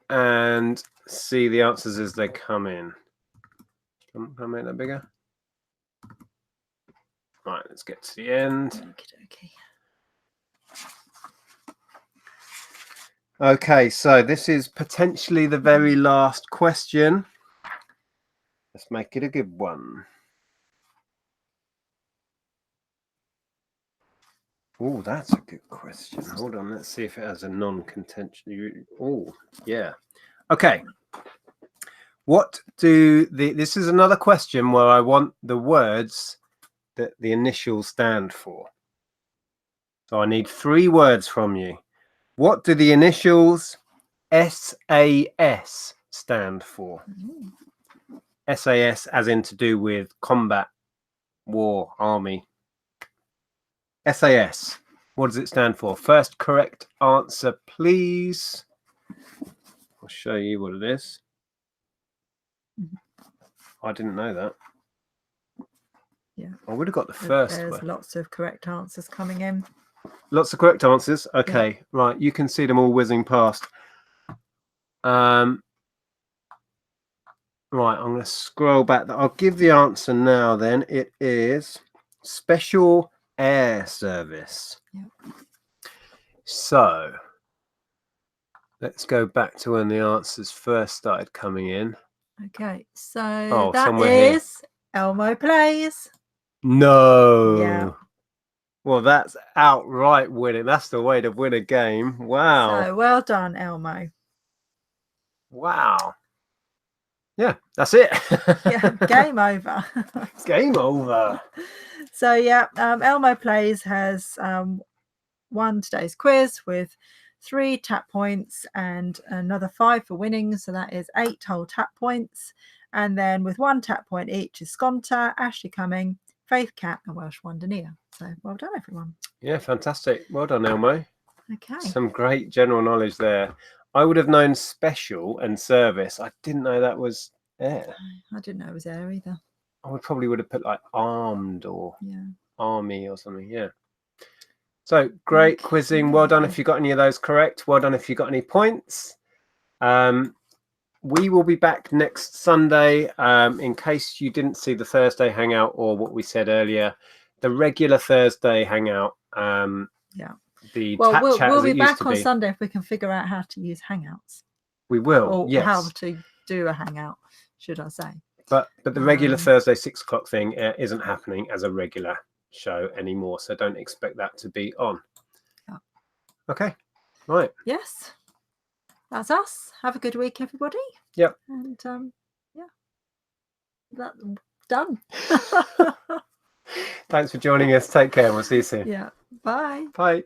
And see the answers as they come in. Can I make that bigger? Right, let's get to the end. Okay, so this is potentially the very last question. Let's make it a good one. Oh, that's a good question. Hold on, let's see if it has a non-contention. Oh, yeah. Okay. What do this is another question where I want the words that the initials stand for. So I need 3 words from you. What do the initials SAS stand for? SAS as in to do with combat, war, army. SAS, what does it stand for? First correct answer, please. I'll show you what it is. I didn't know that. Yeah. I would have got the first There's one. lots of correct answers coming in. Lots of correct answers. Okay, yeah. Right. You can see them all whizzing past. Right, I'm going to scroll back. I'll give the answer now then. It is Special Air Service. Yep. So let's go back to when the answers first started coming in. Okay, so that is here. Elmo Plays. No. Yeah. Well, that's outright winning. That's the way to win a game. Wow. So well done, Elmo. Wow. Yeah, that's it. Yeah, game over. Game over. So yeah, Elmo Plays has won today's quiz with 3 tap points and another 5 for winning. So that is 8 whole tap points. And then with 1 tap point each is Sconta, Ashley Cumming, Faith Cat and Welsh Wonder Nia. So well done, everyone. Yeah, fantastic. Well done, Elmo. Okay. Some great general knowledge there. I would have known special and service. I didn't know that was air. I didn't know it was air either. I probably would have put like armed or army or something. Yeah. So great quizzing. Well done if you got any of those correct. Well done if you got any points. We will be back next Sunday. In case you didn't see the Thursday hangout or what we said earlier, the regular Thursday hangout. We'll be back on Sunday if we can figure out how to use Hangouts. We will. Or yes. how to do a hangout, should I say? But the regular Thursday 6 o'clock thing isn't happening as a regular show anymore, so don't expect that to be on. Yeah. Okay. Right. Yes. That's us. Have a good week, everybody. Yep. And that's done. Thanks for joining us. Take care and we'll see you soon. Yeah. Bye. Bye.